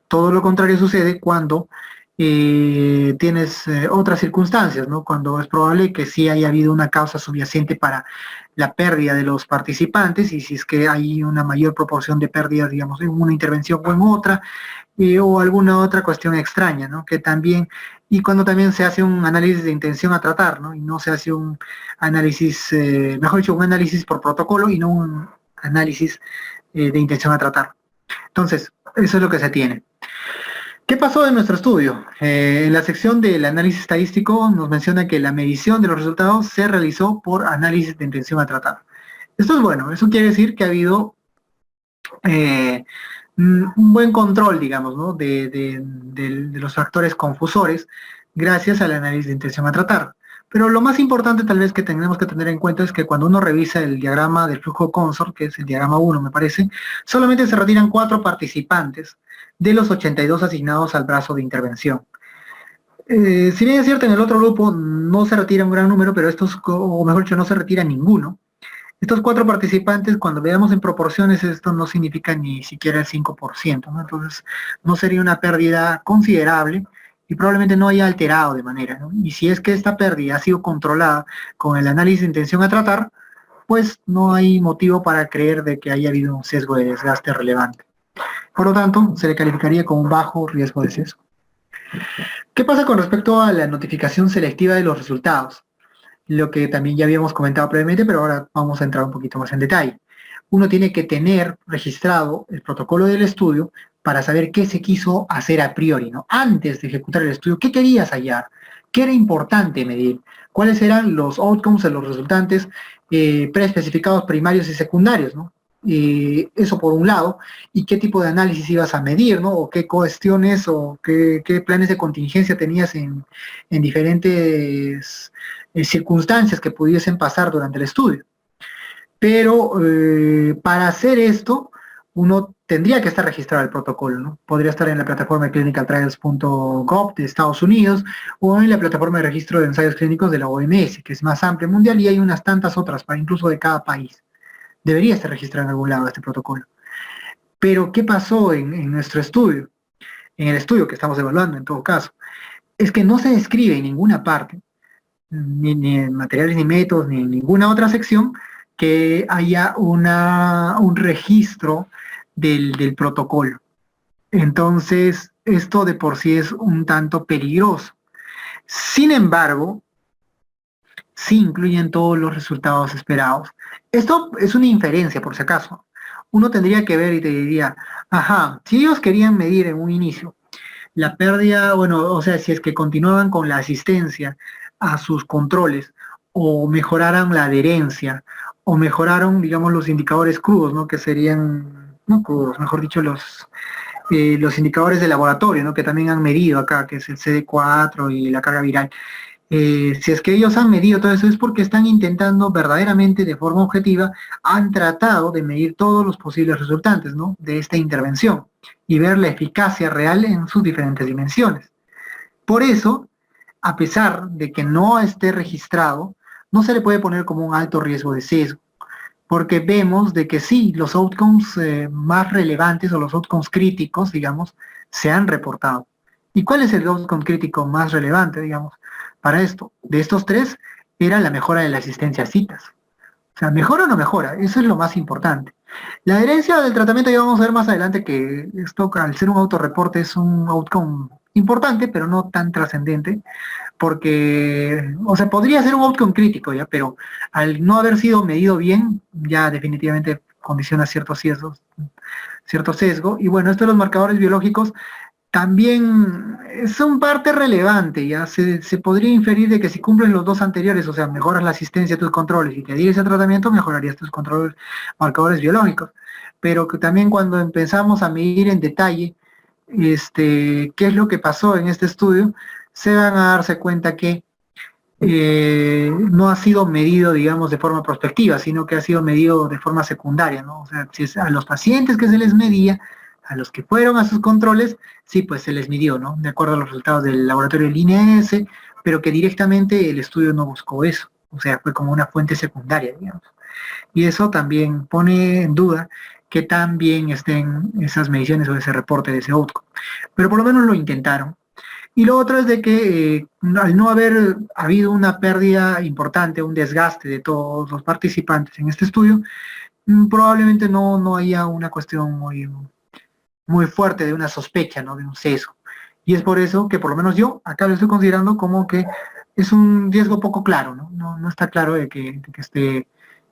Todo lo contrario sucede cuando tienes otras circunstancias, ¿no? Cuando es probable que sí haya habido una causa subyacente para la pérdida de los participantes y si es que hay una mayor proporción de pérdidas, digamos, en una intervención o en otra, o alguna otra cuestión extraña, ¿no? Que también, y cuando también se hace un análisis de intención a tratar, ¿no? Y no se hace un análisis, mejor dicho, un análisis por protocolo y no un análisis de intención a tratar. Entonces, eso es lo que se tiene. ¿Qué pasó en nuestro estudio? En la sección del análisis estadístico nos menciona que la medición de los resultados se realizó por análisis de intención a tratar. Esto es bueno, eso quiere decir que ha habido un buen control, digamos, ¿no? de los factores confusores gracias al análisis de intención a tratar. Pero lo más importante tal vez que tenemos que tener en cuenta es que cuando uno revisa el diagrama del flujo consort, que es el diagrama 1 me parece, solamente se retiran 4 participantes de los 82 asignados al brazo de intervención. Si bien es cierto, en el otro grupo no se retira un gran número, pero estos, o mejor dicho, no se retira ninguno. Estos 4 participantes, cuando veamos en proporciones, esto no significa ni siquiera el 5%, ¿no? Entonces, no sería una pérdida considerable y probablemente no haya alterado de manera, ¿no? Y si es que esta pérdida ha sido controlada con el análisis de intención a tratar, pues no hay motivo para creer de que haya habido un sesgo de desgaste relevante. Por lo tanto, se le calificaría con un bajo riesgo de sesgo. ¿Qué pasa con respecto a la notificación selectiva de los resultados? Lo que también ya habíamos comentado previamente, pero ahora vamos a entrar un poquito más en detalle. Uno tiene que tener registrado el protocolo del estudio para saber qué se quiso hacer a priori, ¿no? Antes de ejecutar el estudio, ¿qué querías hallar? ¿Qué era importante medir? ¿Cuáles eran los outcomes de los resultantes preespecificados primarios y secundarios, ¿no? Eso por un lado, y qué tipo de análisis ibas a medir, ¿no? O qué cuestiones o qué planes de contingencia tenías en diferentes circunstancias que pudiesen pasar durante el estudio. Pero para hacer esto, uno tendría que estar registrado el protocolo, ¿no? Podría estar en la plataforma clinicaltrials.gov de Estados Unidos o en la plataforma de registro de ensayos clínicos de la OMS, que es más amplia mundial, y hay unas tantas otras, para incluso de cada país. Debería estar registrado en algún lado este protocolo. Pero, ¿qué pasó en nuestro estudio? En el estudio que estamos evaluando, en todo caso, es que no se describe en ninguna parte, ni en materiales ni métodos, ni en ninguna otra sección, que haya un registro del protocolo. Entonces, esto de por sí es un tanto peligroso. Sin embargo, sí incluyen todos los resultados esperados. Esto es una inferencia, por si acaso. Uno tendría que ver y te diría, ajá, si ellos querían medir en un inicio la pérdida, bueno, o sea, si es que continuaban con la asistencia a sus controles o mejoraran la adherencia o mejoraron, digamos, los indicadores crudos, ¿no? Que serían, no crudos, mejor dicho, los indicadores de laboratorio, ¿no? Que también han medido acá, que es el CD4 y la carga viral. Si es que ellos han medido todo eso es porque están intentando verdaderamente de forma objetiva, han tratado de medir todos los posibles resultantes, ¿no? De esta intervención y ver la eficacia real en sus diferentes dimensiones. Por eso, a pesar de que no esté registrado, no se le puede poner como un alto riesgo de sesgo, porque vemos de que sí, los outcomes más relevantes o los outcomes críticos, digamos, se han reportado. ¿Y cuál es el outcome crítico más relevante, digamos, para esto? De estos 3, era la mejora de la asistencia a citas. O O sea, ¿mejora o no mejora? Eso es lo más importante. La adherencia del tratamiento ya vamos a ver más adelante que esto, al ser un autorreporte, es un outcome importante, pero no tan trascendente, porque, o sea, podría ser un outcome crítico, ¿ya? Pero al no haber sido medido bien, ya definitivamente condiciona cierto sesgo. Y bueno, esto de los marcadores biológicos también son parte relevante, ya se podría inferir de que si cumplen los dos anteriores, o sea, mejoras la asistencia a tus controles y te adhieres al tratamiento, mejorarías tus controles, marcadores biológicos. Pero que también cuando empezamos a medir en detalle qué es lo que pasó en este estudio, se van a darse cuenta que no ha sido medido, digamos, de forma prospectiva, sino que ha sido medido de forma secundaria, ¿no? O sea, si es a los pacientes que se les medía, a los que fueron a sus controles, sí, pues se les midió, ¿no? De acuerdo a los resultados del laboratorio del INS, pero que directamente el estudio no buscó eso, o sea, fue como una fuente secundaria, digamos. Y eso también pone en duda que tan bien estén esas mediciones o ese reporte de ese outcome. Pero por lo menos lo intentaron. Y lo otro es de que al no haber habido una pérdida importante, un desgaste de todos los participantes en este estudio, probablemente no haya una cuestión muy fuerte de una sospecha, ¿no? De un sesgo. Y es por eso que por lo menos yo acá lo estoy considerando como que es un riesgo poco claro, ¿no? No está claro de que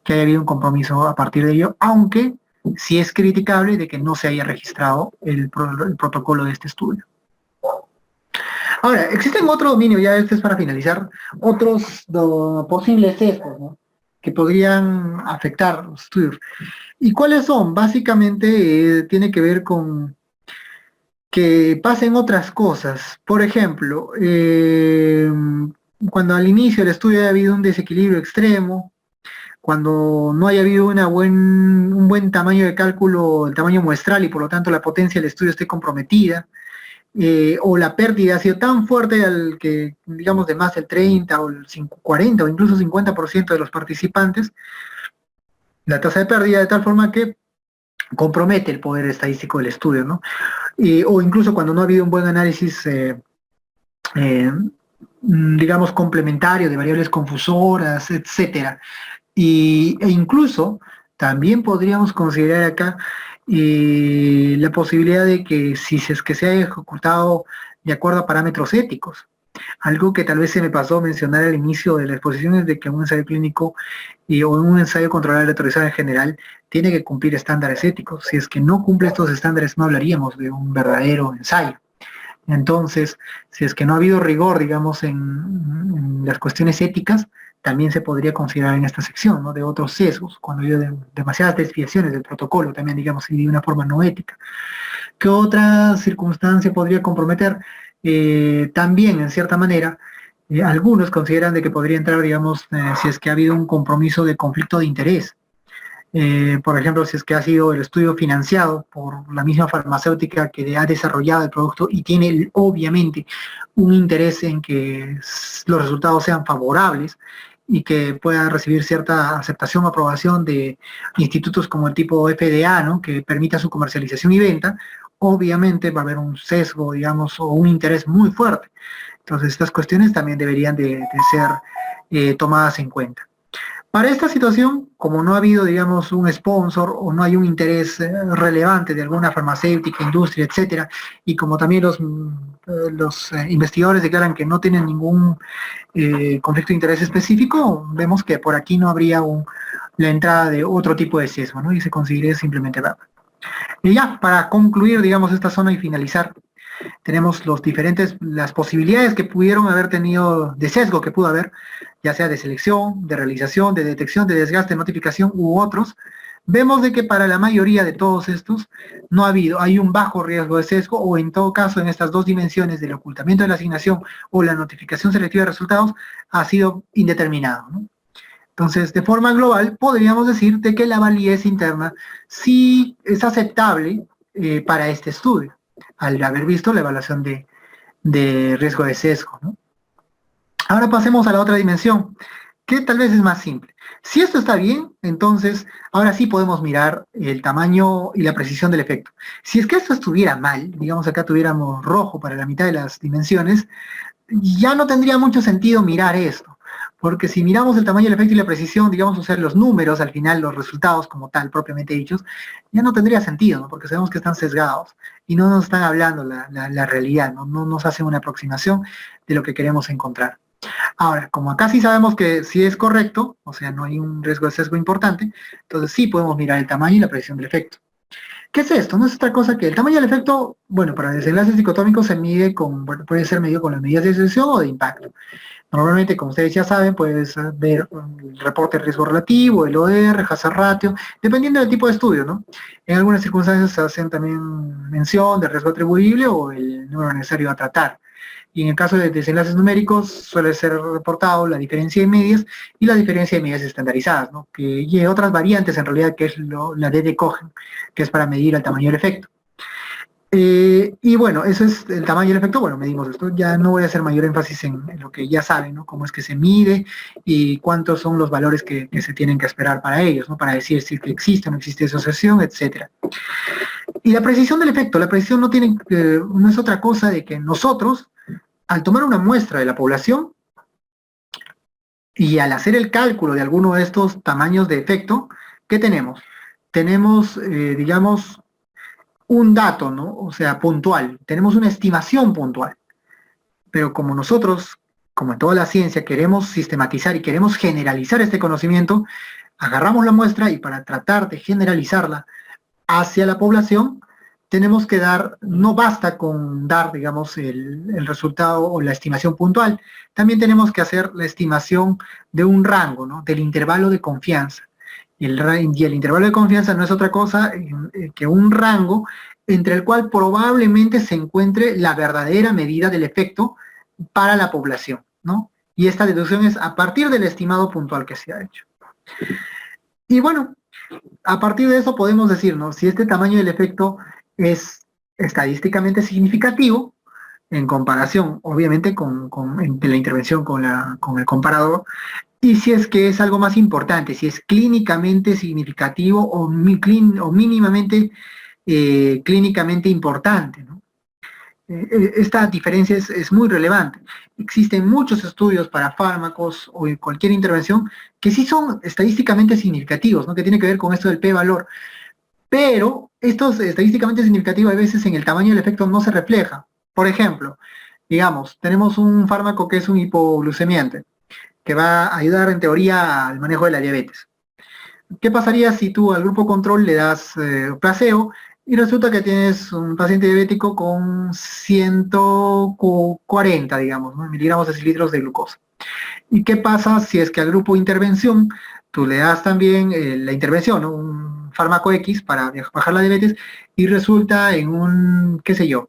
haya habido un compromiso a partir de ello, aunque sí es criticable de que no se haya registrado el protocolo de este estudio. Ahora, existen otro dominio, ya este es para finalizar, otros posibles sesgos, ¿no? Que podrían afectar los estudios. ¿Y cuáles son? Básicamente tiene que ver con que pasen otras cosas. Por ejemplo, cuando al inicio del estudio haya habido un desequilibrio extremo, cuando no haya habido un buen tamaño de cálculo, el tamaño muestral y por lo tanto la potencia del estudio esté comprometida, o la pérdida ha sido tan fuerte al que, digamos, de más del 30 o el 40 o incluso 50% de los participantes, la tasa de pérdida de tal forma que compromete el poder estadístico del estudio, ¿no? O incluso cuando no ha habido un buen análisis, digamos, complementario de variables confusoras, etcétera. E incluso también podríamos considerar acá la posibilidad de que si es que se haya ejecutado de acuerdo a parámetros éticos. Algo que tal vez se me pasó mencionar al inicio de la exposición es de que un ensayo clínico o un ensayo controlado y autorizado en general tiene que cumplir estándares éticos. Si es que no cumple estos estándares, no hablaríamos de un verdadero ensayo. Entonces, si es que no ha habido rigor, digamos, en las cuestiones éticas, también se podría considerar en esta sección, ¿no? De otros sesgos, cuando hay demasiadas desviaciones del protocolo, también, digamos, y de una forma no ética. ¿Qué otra circunstancia podría comprometer? También, en cierta manera, algunos consideran de que podría entrar, digamos, si es que ha habido un compromiso de conflicto de interés. Por ejemplo, si es que ha sido el estudio financiado por la misma farmacéutica que ha desarrollado el producto y tiene obviamente un interés en que los resultados sean favorables y que pueda recibir cierta aceptación o aprobación de institutos como el tipo FDA, ¿no? Que permita su comercialización y venta, obviamente va a haber un sesgo, digamos, o un interés muy fuerte. Entonces, estas cuestiones también deberían de ser tomadas en cuenta. Para esta situación, como no ha habido, digamos, un sponsor o no hay un interés relevante de alguna farmacéutica, industria, etcétera, y como también los investigadores declaran que no tienen ningún conflicto de interés específico, vemos que por aquí no habría la entrada de otro tipo de sesgo, ¿no? Y se consideraría simplemente verdad. Y ya, para concluir, digamos, esta zona y finalizar, tenemos las posibilidades que pudieron haber tenido de sesgo que pudo haber, ya sea de selección, de realización, de detección, de desgaste, notificación u otros. Vemos de que para la mayoría de todos estos no ha habido, hay un bajo riesgo de sesgo o en todo caso en estas dos dimensiones del ocultamiento de la asignación o la notificación selectiva de resultados ha sido indeterminado, ¿no? Entonces, de forma global, podríamos decir de que la validez interna sí es aceptable para este estudio, al haber visto la evaluación de riesgo de sesgo, ¿no? Ahora pasemos a la otra dimensión, que tal vez es más simple. Si esto está bien, entonces ahora sí podemos mirar el tamaño y la precisión del efecto. Si es que esto estuviera mal, digamos acá tuviéramos rojo para la mitad de las dimensiones, ya no tendría mucho sentido mirar esto, Porque si miramos el tamaño del efecto y la precisión, digamos, o sea, los números, al final, los resultados como tal, propiamente dichos, ya no tendría sentido, ¿no? Porque sabemos que están sesgados y no nos están hablando la realidad, ¿no? No nos hacen una aproximación de lo que queremos encontrar. Ahora, como acá sí sabemos que sí es correcto, o sea, no hay un riesgo de sesgo importante, entonces sí podemos mirar el tamaño y la precisión del efecto. ¿Qué es esto? No es otra cosa que el tamaño del efecto, bueno, para desenlaces dicotómicos se mide con, bueno, puede ser medido con las medidas de sucesión o de impacto. Normalmente, como ustedes ya saben, puedes ver el reporte de riesgo relativo, el OR, hazard ratio, dependiendo del tipo de estudio, ¿no? En algunas circunstancias se hacen también mención del riesgo atribuible o el número necesario a tratar. Y en el caso de desenlaces numéricos suele ser reportado la diferencia de medias y la diferencia de medias estandarizadas, ¿no? Y otras variantes en realidad, que es la D de Cohen, que es para medir el tamaño del efecto. Y bueno, eso es el tamaño del efecto. Bueno, medimos esto. Ya no voy a hacer mayor énfasis en lo que ya saben, ¿no? Cómo es que se mide y cuántos son los valores que se tienen que esperar para ellos, ¿no? Para decir si existe o no existe asociación, etc. Y la precisión del efecto. La precisión no es otra cosa de que nosotros, al tomar una muestra de la población y al hacer el cálculo de alguno de estos tamaños de efecto, ¿qué tenemos? Tenemos, digamos, un dato, ¿no? O sea, puntual. Tenemos una estimación puntual. Pero como nosotros, como en toda la ciencia, queremos sistematizar y queremos generalizar este conocimiento, agarramos la muestra y para tratar de generalizarla hacia la población, tenemos que dar, no basta con dar, digamos, el resultado o la estimación puntual, también tenemos que hacer la estimación de un rango, ¿no? Del intervalo de confianza. Y el intervalo de confianza no es otra cosa que un rango entre el cual probablemente se encuentre la verdadera medida del efecto para la población, ¿no? Y esta deducción es a partir del estimado puntual que se ha hecho. Y bueno, a partir de eso podemos decir, ¿no? Si este tamaño del efecto es estadísticamente significativo, en comparación, obviamente, con la intervención con el comparador, y si es que es algo más importante, si es clínicamente significativo o mínimamente clínicamente importante, ¿no? Esta diferencia es muy relevante. Existen muchos estudios para fármacos o cualquier intervención que sí son estadísticamente significativos, ¿no? Que tiene que ver con esto del p-valor. Pero estos estadísticamente significativos a veces en el tamaño del efecto no se refleja. Por ejemplo, digamos, tenemos un fármaco que es un hipoglucemiante, que va a ayudar en teoría al manejo de la diabetes. ¿Qué pasaría si tú al grupo control le das placebo y resulta que tienes un paciente diabético con 140, digamos, ¿no? miligramos de cilindros de glucosa? ¿Y qué pasa si es que al grupo intervención tú le das también la intervención, ¿no? Un fármaco X para bajar la diabetes y resulta en un, qué sé yo,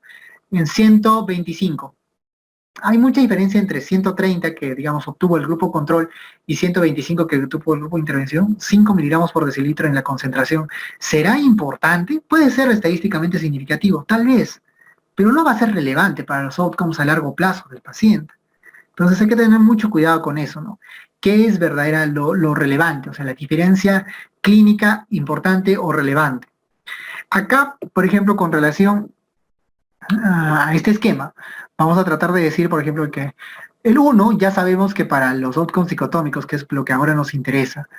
en 125? Hay mucha diferencia entre 130 que, digamos, obtuvo el grupo control y 125 que obtuvo el grupo de intervención, 5 miligramos por decilitro en la concentración. ¿Será importante? Puede ser estadísticamente significativo, tal vez, pero no va a ser relevante para los outcomes a largo plazo del paciente. Entonces hay que tener mucho cuidado con eso, ¿no? ¿Qué es verdadera lo relevante? O sea, la diferencia clínica importante o relevante. Acá, por ejemplo, con relación a este esquema, vamos a tratar de decir, por ejemplo, que el 1 ya sabemos que para los outcomes dicotómicos, que es lo que ahora nos interesa,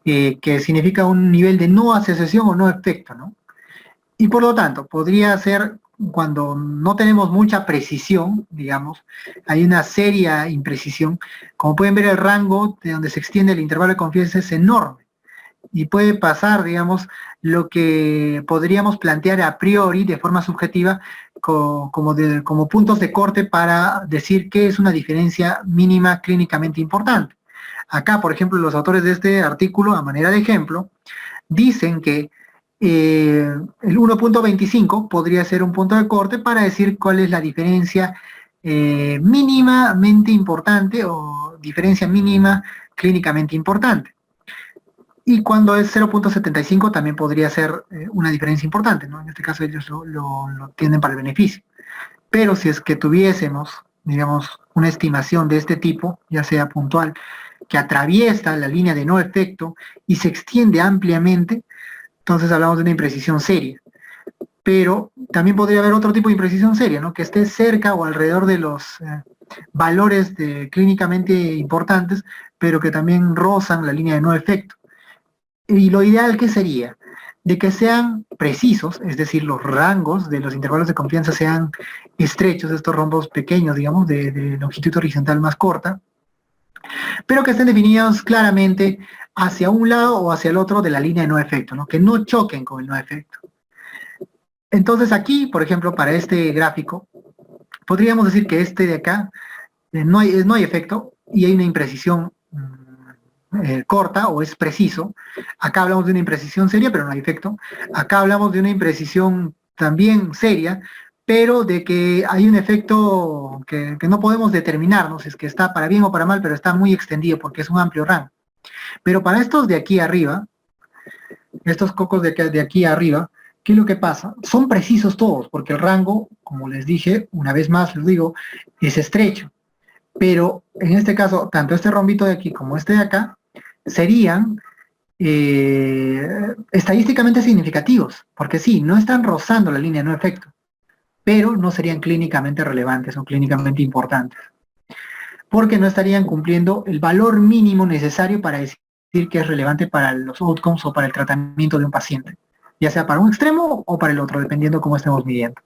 que significa un nivel de no asociación o no efecto, ¿no? Y por lo tanto, podría ser cuando no tenemos mucha precisión, digamos, hay una seria imprecisión. Como pueden ver, el rango de donde se extiende el intervalo de confianza es enorme. Y puede pasar, digamos, lo que podríamos plantear a priori de forma subjetiva como puntos de corte para decir qué es una diferencia mínima clínicamente importante. Acá, por ejemplo, los autores de este artículo, a manera de ejemplo, dicen que el 1.25 podría ser un punto de corte para decir cuál es la diferencia mínimamente importante o diferencia mínima clínicamente importante. Y cuando es 0.75 también podría ser una diferencia importante, ¿no? En este caso ellos lo tienden para el beneficio. Pero si es que tuviésemos, digamos, una estimación de este tipo, ya sea puntual, que atraviesa la línea de no efecto y se extiende ampliamente, entonces hablamos de una imprecisión seria. Pero también podría haber otro tipo de imprecisión seria, ¿no? Que esté cerca o alrededor de los valores clínicamente importantes, pero que también rozan la línea de no efecto. Y lo ideal, ¿qué sería? De que sean precisos, es decir, los rangos de los intervalos de confianza sean estrechos, estos rombos pequeños, digamos, de longitud horizontal más corta, pero que estén definidos claramente hacia un lado o hacia el otro de la línea de no efecto, ¿no? Que no choquen con el no efecto. Entonces aquí, por ejemplo, para este gráfico, podríamos decir que este de acá no hay efecto y hay una imprecisión corta o es preciso. Acá hablamos de una imprecisión seria, pero no hay efecto. Acá hablamos de una imprecisión también seria, pero de que hay un efecto que no podemos determinarnos, si es que está para bien o para mal, pero está muy extendido porque es un amplio rango. Pero para estos de aquí arriba, estos cocos de aquí arriba, ¿qué es lo que pasa? Son precisos todos, porque el rango, como les dije, una vez más les digo, es estrecho. Pero en este caso, tanto este rombito de aquí como este de acá, serían estadísticamente significativos, porque sí, no están rozando la línea de no efecto, pero no serían clínicamente relevantes o clínicamente importantes, porque no estarían cumpliendo el valor mínimo necesario para decir que es relevante para los outcomes o para el tratamiento de un paciente, ya sea para un extremo o para el otro, dependiendo cómo estemos midiendo.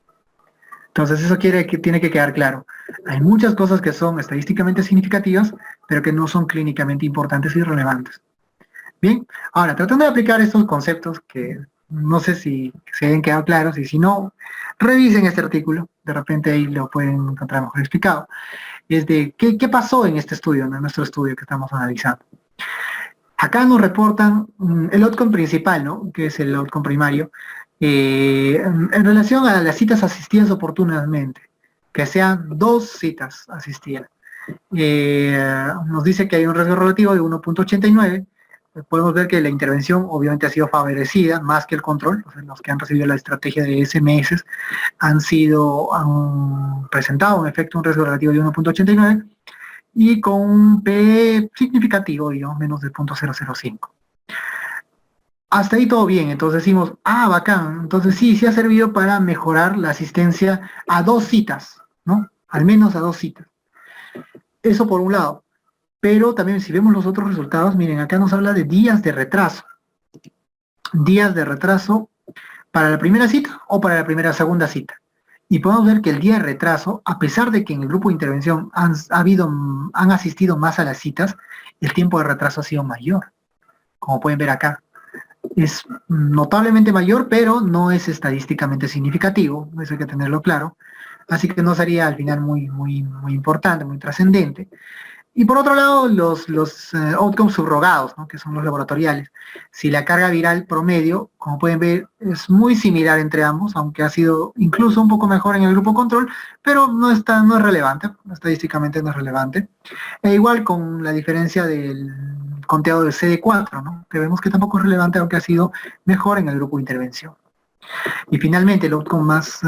Entonces eso tiene que quedar claro. Hay muchas cosas que son estadísticamente significativas, pero que no son clínicamente importantes y relevantes. Bien, ahora tratando de aplicar estos conceptos que no sé si se hayan quedado claros, y si no, revisen este artículo, de repente ahí lo pueden encontrar mejor explicado. Es de qué pasó en este estudio, en nuestro estudio que estamos analizando. Acá nos reportan el outcome principal, ¿no? Que es el outcome primario, en relación a las citas asistidas oportunamente, que sean 2 citas asistidas. Nos dice que hay un riesgo relativo de 1.89. Podemos ver que la intervención obviamente ha sido favorecida más que el control. O sea, los que han recibido la estrategia de SMS han presentado un riesgo relativo de 1.89 y con un P significativo, digamos, menos de 0.005. Hasta ahí todo bien, entonces decimos, bacán, entonces sí ha servido para mejorar la asistencia a 2 citas, ¿no? Al menos a 2 citas. Eso por un lado. Pero también si vemos los otros resultados, miren, acá nos habla de días de retraso. Días de retraso para la primera cita o para la segunda cita. Y podemos ver que el día de retraso, a pesar de que en el grupo de intervención han asistido más a las citas, el tiempo de retraso ha sido mayor, como pueden ver acá. Es notablemente mayor, pero no es estadísticamente significativo, eso hay que tenerlo claro. Así que no sería al final muy importante, muy trascendente. Y por otro lado, los outcomes subrogados, ¿no? Que son los laboratoriales. Si la carga viral promedio, como pueden ver, es muy similar entre ambos, aunque ha sido incluso un poco mejor en el grupo control, pero no es relevante, estadísticamente no es relevante. E igual con la diferencia del conteo del CD4, ¿no? Que vemos que tampoco es relevante, aunque ha sido mejor en el grupo de intervención. Y finalmente el outcome más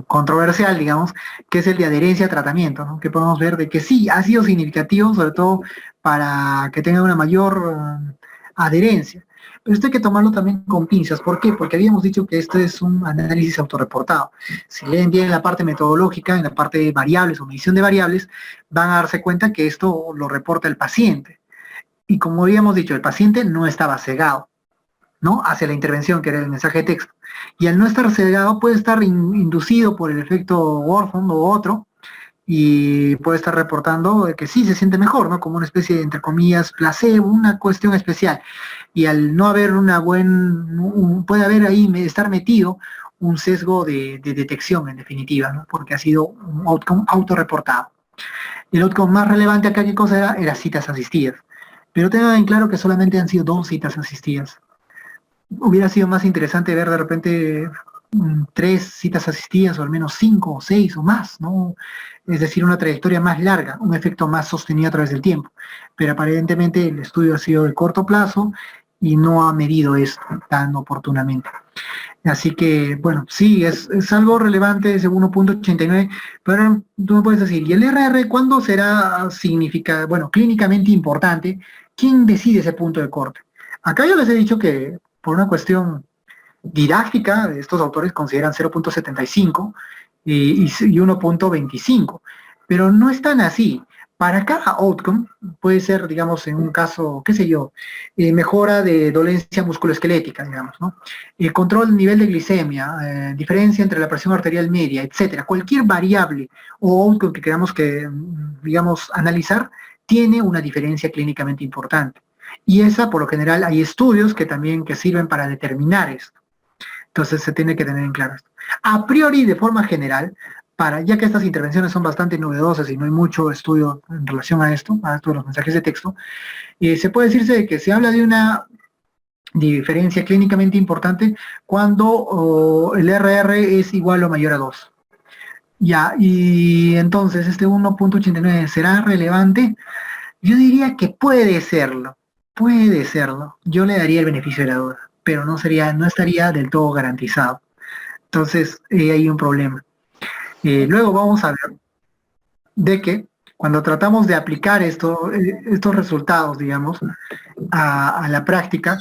controversial, digamos, que es el de adherencia a tratamiento, ¿no? Que podemos ver de que sí, ha sido significativo, sobre todo para que tenga una mayor adherencia. Pero esto hay que tomarlo también con pinzas. ¿Por qué? Porque habíamos dicho que este es un análisis autorreportado. Si leen bien la parte metodológica, en la parte de variables o medición de variables, van a darse cuenta que esto lo reporta el paciente. Y como habíamos dicho, el paciente no estaba cegado, ¿no? Hacia la intervención, que era el mensaje de texto. Y al no estar cegado puede estar inducido por el efecto Warfond o otro, y puede estar reportando que sí se siente mejor, ¿no? Como una especie de, entre comillas, placebo, una cuestión especial. Y al no haber puede haber ahí, estar metido un sesgo de detección, en definitiva, ¿no? Porque ha sido un outcome autorreportado. El outcome más relevante acá, ¿qué cosa era? Citas asistidas. Pero tengan en claro que solamente han sido 2 citas asistidas. Hubiera sido más interesante ver de repente 3 citas asistidas, o al menos 5 o 6 o más, ¿no? Es decir, una trayectoria más larga, un efecto más sostenido a través del tiempo. Pero aparentemente el estudio ha sido de corto plazo y no ha medido esto tan oportunamente. Así que, bueno, sí, es algo relevante ese 1.89, pero tú me puedes decir, ¿y el RR cuándo será clínicamente importante? ¿Quién decide ese punto de corte? Acá yo les he dicho que por una cuestión didáctica, estos autores consideran 0.75 y 1.25. pero no es tan así. Para cada outcome, puede ser, digamos, en un caso, qué sé yo, mejora de dolencia musculoesquelética, digamos, ¿no? Control del nivel de glicemia, diferencia entre la presión arterial media, etcétera. Cualquier variable o outcome que queramos que, digamos, analizar, tiene una diferencia clínicamente importante. Y esa, por lo general, hay estudios que también que sirven para determinar esto. Entonces se tiene que tener en claro esto. A priori, de forma general, ya que estas intervenciones son bastante novedosas y no hay mucho estudio en relación a esto de los mensajes de texto, se puede decirse que se habla de una diferencia clínicamente importante cuando el RR es igual o mayor a 2. Ya, y entonces este 1.89 será relevante. Yo diría que puede serlo. Yo le daría el beneficio de la duda, pero no estaría del todo garantizado. Entonces, hay un problema. Luego vamos a ver de que cuando tratamos de aplicar estos resultados, digamos, a la práctica,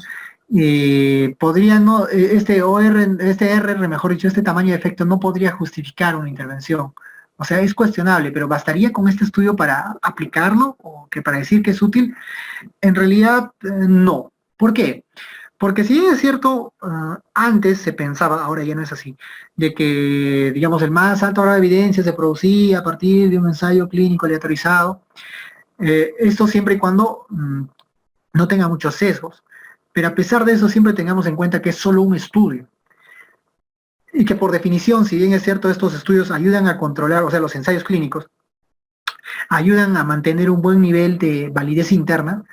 podría no, este R, mejor dicho, este tamaño de efecto no podría justificar una intervención. O sea, es cuestionable, pero ¿bastaría con este estudio para aplicarlo o que para decir que es útil? En realidad, no. ¿Por qué? Porque si bien es cierto, antes se pensaba, ahora ya no es así, de que, digamos, el más alto grado de evidencia se producía a partir de un ensayo clínico aleatorizado, esto siempre y cuando no tenga muchos sesgos. Pero a pesar de eso, siempre tengamos en cuenta que es solo un estudio. Y que por definición, si bien es cierto, estos estudios ayudan a controlar, o sea, los ensayos clínicos, ayudan a mantener un buen nivel de validez interna,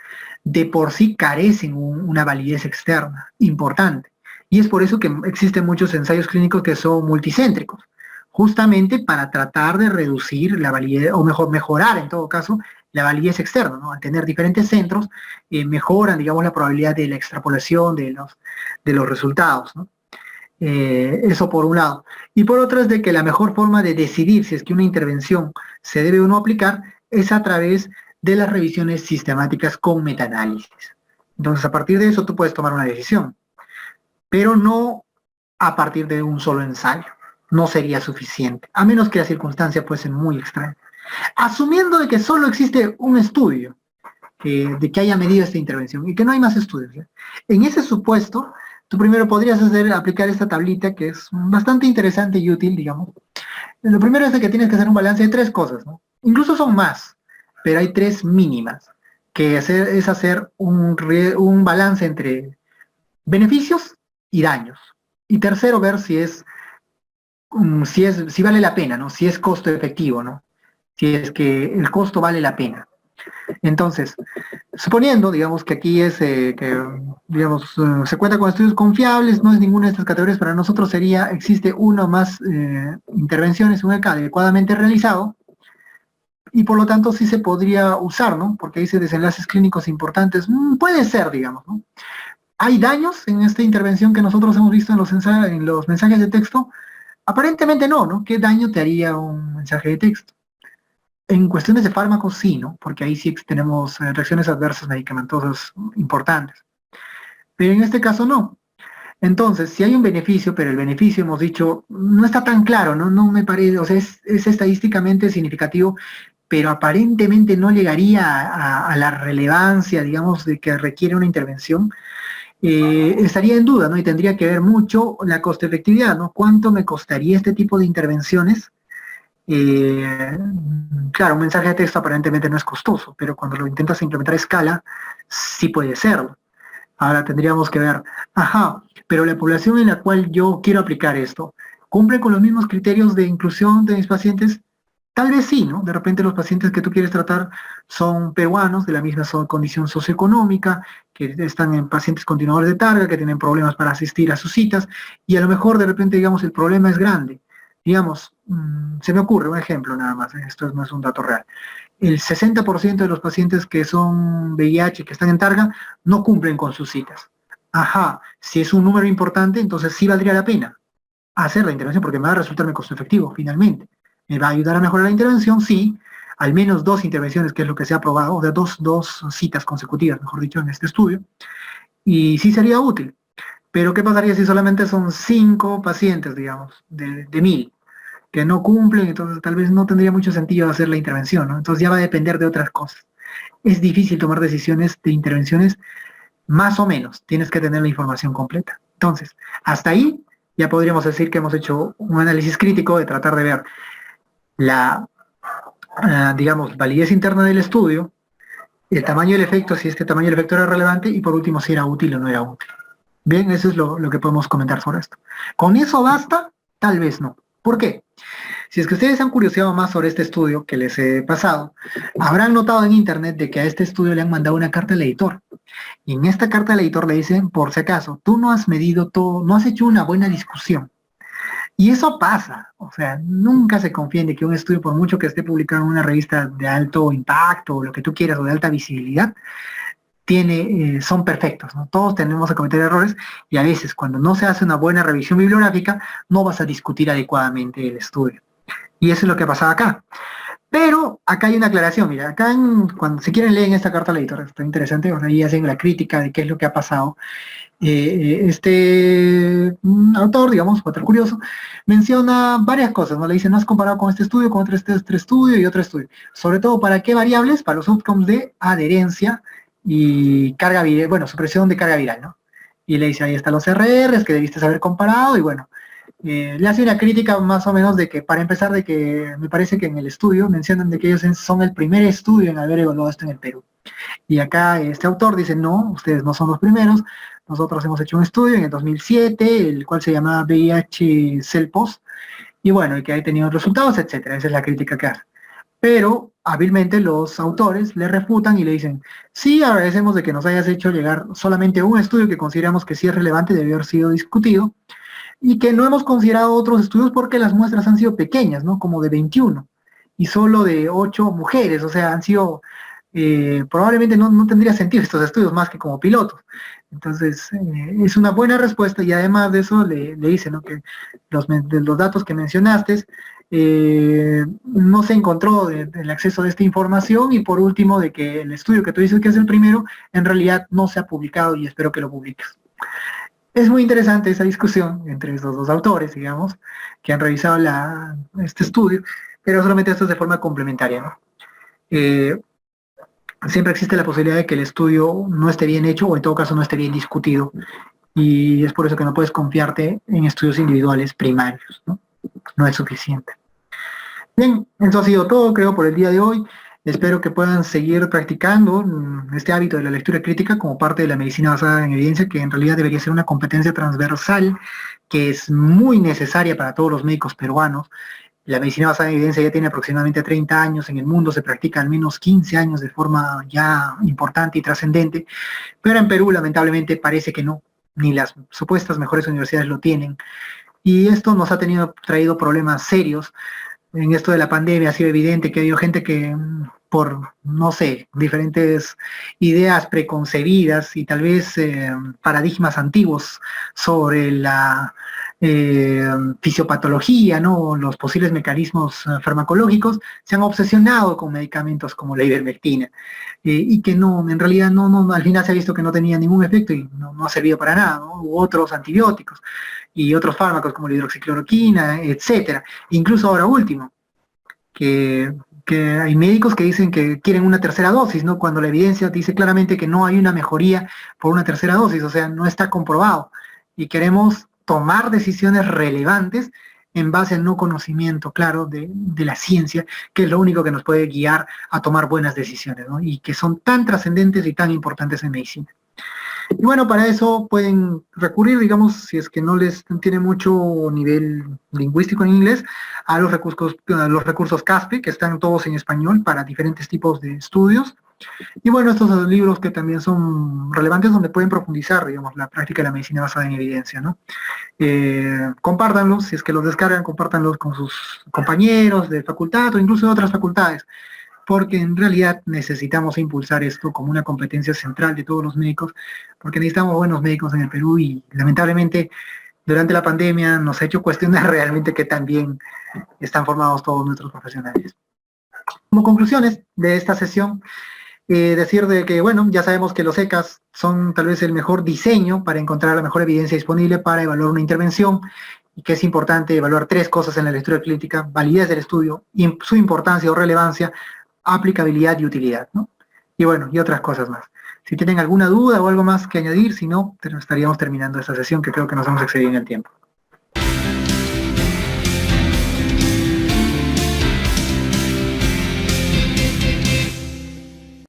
de por sí carecen una validez externa importante. Y es por eso que existen muchos ensayos clínicos que son multicéntricos, justamente para tratar de reducir la validez, o mejor, mejorar en todo caso, la validez externa, ¿no? Al tener diferentes centros, mejoran, digamos, la probabilidad de la extrapolación de los resultados, ¿no? Eso por un lado. Y por otro es de que la mejor forma de decidir si es que una intervención se debe o no aplicar es a través de las revisiones sistemáticas con metaanálisis. Entonces, a partir de eso tú puedes tomar una decisión, pero no a partir de un solo ensayo. No sería suficiente, a menos que la circunstancia fuese muy extraña. Asumiendo de que solo existe un estudio de que haya medido esta intervención y que no hay más estudios. ¿Eh? En ese supuesto, tú primero podrías aplicar esta tablita que es bastante interesante y útil, digamos. Lo primero es de que tienes que hacer un balance de 3 cosas, ¿no? Incluso son más, pero hay 3 mínimas, que es hacer un balance entre beneficios y daños. Y tercero, ver si vale la pena, ¿no? Si es costo efectivo, ¿no? Si es que el costo vale la pena. Entonces, suponiendo, digamos, que aquí digamos, se cuenta con estudios confiables, no es ninguna de estas categorías, para nosotros existe una o más intervenciones, un ECA adecuadamente realizado, y por lo tanto sí se podría usar, ¿no? Porque dice desenlaces clínicos importantes, puede ser, digamos, ¿no? ¿Hay daños en esta intervención que nosotros hemos visto en los mensajes de texto? Aparentemente no, ¿no? ¿Qué daño te haría un mensaje de texto? En cuestiones de fármacos sí, ¿no? Porque ahí sí tenemos reacciones adversas medicamentosas importantes. Pero en este caso no. Entonces, si hay un beneficio, pero el beneficio, hemos dicho, no está tan claro, ¿no? No me parece, o sea, es estadísticamente significativo, pero aparentemente no llegaría a la relevancia, digamos, de que requiere una intervención, estaría en duda, ¿no? Y tendría que ver mucho la costo-efectividad, ¿no? ¿Cuánto me costaría este tipo de intervenciones? Claro, un mensaje de texto aparentemente no es costoso, pero cuando lo intentas implementar a escala, sí puede serlo. Ahora tendríamos que ver, pero la población en la cual yo quiero aplicar esto, ¿cumple con los mismos criterios de inclusión de mis pacientes? Tal vez sí, ¿no? De repente los pacientes que tú quieres tratar son peruanos de la misma condición socioeconómica, que están en pacientes continuadores de targa, que tienen problemas para asistir a sus citas, y a lo mejor de repente, digamos, el problema es grande. Digamos, se me ocurre un ejemplo nada más, esto no es un dato real. El 60% de los pacientes que son VIH, que están en targa, no cumplen con sus citas. Si es un número importante, entonces sí valdría la pena hacer la intervención, porque me va a resultarme costo efectivo, finalmente. ¿Me va a ayudar a mejorar la intervención? Sí. Al menos 2 intervenciones, que es lo que se ha probado, o sea, dos citas consecutivas, mejor dicho, en este estudio. Y sí sería útil. Pero ¿qué pasaría si solamente son 5 pacientes, digamos, de 1000? que no cumplen, entonces tal vez no tendría mucho sentido hacer la intervención, ¿no? Entonces ya va a depender de otras cosas. Es difícil tomar decisiones de intervenciones más o menos, tienes que tener la información completa. Entonces, hasta ahí ya podríamos decir que hemos hecho un análisis crítico de tratar de ver la, digamos, validez interna del estudio, el tamaño del efecto, si este tamaño del efecto era relevante, y por último, si era útil o no era útil. Bien, eso es lo que podemos comentar sobre esto. ¿Con eso basta? Tal vez no. ¿Por qué? Si es que ustedes han curioseado más sobre este estudio que les he pasado, habrán notado en internet de que a este estudio le han mandado una carta al editor. Y en esta carta al editor le dicen, por si acaso, tú no has medido todo, no has hecho una buena discusión. Y eso pasa, o sea, nunca se confía en de que un estudio, por mucho que esté publicado en una revista de alto impacto, o lo que tú quieras, o de alta visibilidad, son perfectos, ¿no? Todos tenemos que cometer errores, y a veces cuando no se hace una buena revisión bibliográfica, no vas a discutir adecuadamente el estudio. Y eso es lo que pasaba acá. Pero acá hay una aclaración, mira, acá cuando si quieren leer esta carta al editor, está interesante, ahí hacen la crítica de qué es lo que ha pasado. Este autor, digamos, otro curioso, menciona varias cosas, ¿no? Le dice, no has comparado con este estudio, con otro estudio y otro estudio. Sobre todo, ¿para qué variables? Para los outcomes de adherencia y carga viral, bueno, supresión de carga viral, ¿no? Y le dice, ahí están los RRs que debiste haber comparado, y bueno, le hace una crítica más o menos de que, para empezar, de que me parece que en el estudio mencionan de que ellos son el primer estudio en haber evaluado esto en el Perú. Y acá este autor dice, no, ustedes no son los primeros, nosotros hemos hecho un estudio en el 2007, el cual se llama VIH CELPOS, y bueno, y que ha tenido resultados, etcétera. Esa es la crítica que hace. Pero hábilmente los autores le refutan y le dicen, sí, agradecemos de que nos hayas hecho llegar solamente un estudio que consideramos que sí es relevante y debe haber sido discutido, y que no hemos considerado otros estudios porque las muestras han sido pequeñas, ¿no? Como de 21, y solo de 8 mujeres, o sea, han sido, probablemente no tendría sentido estos estudios más que como pilotos. Entonces, es una buena respuesta, y además de eso le dice, ¿no? Que de los datos que mencionaste, no se encontró el acceso de esta información, y por último, de que el estudio que tú dices que es el primero, en realidad no se ha publicado, y espero que lo publiques. Es muy interesante esa discusión entre esos dos autores, digamos, que han revisado este estudio, pero solamente esto es de forma complementaria, ¿no? Siempre existe la posibilidad de que el estudio no esté bien hecho, o en todo caso no esté bien discutido, y es por eso que no puedes confiarte en estudios individuales primarios, ¿no? No es suficiente. Bien, eso ha sido todo, creo, por el día de hoy. Espero que puedan seguir practicando este hábito de la lectura crítica como parte de la medicina basada en evidencia, que en realidad debería ser una competencia transversal que es muy necesaria para todos los médicos peruanos. La medicina basada en evidencia ya tiene aproximadamente 30 años, en el mundo se practica al menos 15 años de forma ya importante y trascendente, pero en Perú lamentablemente parece que no, ni las supuestas mejores universidades lo tienen, y esto nos ha traído problemas serios. En esto de la pandemia ha sido evidente que ha habido gente que, por, no sé, diferentes ideas preconcebidas y tal vez paradigmas antiguos sobre la fisiopatología, ¿no? Los posibles mecanismos farmacológicos, se han obsesionado con medicamentos como la ivermectina, y que no, en realidad al final se ha visto que no tenía ningún efecto y no ha servido para nada, ¿no? U otros antibióticos y otros fármacos como la hidroxicloroquina, etcétera. Incluso ahora último, que hay médicos que dicen que quieren una tercera dosis, ¿no? Cuando la evidencia dice claramente que no hay una mejoría por una tercera dosis, o sea, no está comprobado. Y queremos tomar decisiones relevantes en base al no conocimiento claro de la ciencia, que es lo único que nos puede guiar a tomar buenas decisiones, ¿no? Y que son tan trascendentes y tan importantes en medicina. Y bueno, para eso pueden recurrir, digamos, si es que no les tiene mucho nivel lingüístico en inglés, a los recursos CASPE, que están todos en español para diferentes tipos de estudios. Y bueno, estos son libros que también son relevantes, donde pueden profundizar, digamos, la práctica de la medicina basada en evidencia, ¿no? Compártanlos, si es que los descargan, compártanlos con sus compañeros de facultad o incluso de otras facultades, porque en realidad necesitamos impulsar esto como una competencia central de todos los médicos, porque necesitamos buenos médicos en el Perú, y lamentablemente durante la pandemia nos ha hecho cuestionar realmente qué tan bien están formados todos nuestros profesionales. Como conclusiones de esta sesión, decir de que, bueno, ya sabemos que los ECAs son tal vez el mejor diseño para encontrar la mejor evidencia disponible para evaluar una intervención, y que es importante evaluar 3 cosas en la lectura crítica: validez del estudio, su importancia o relevancia, aplicabilidad y utilidad, ¿no? Y bueno, y otras cosas más. Si tienen alguna duda o algo más que añadir, si no, estaríamos terminando esta sesión, que creo que nos hemos excedido en el tiempo.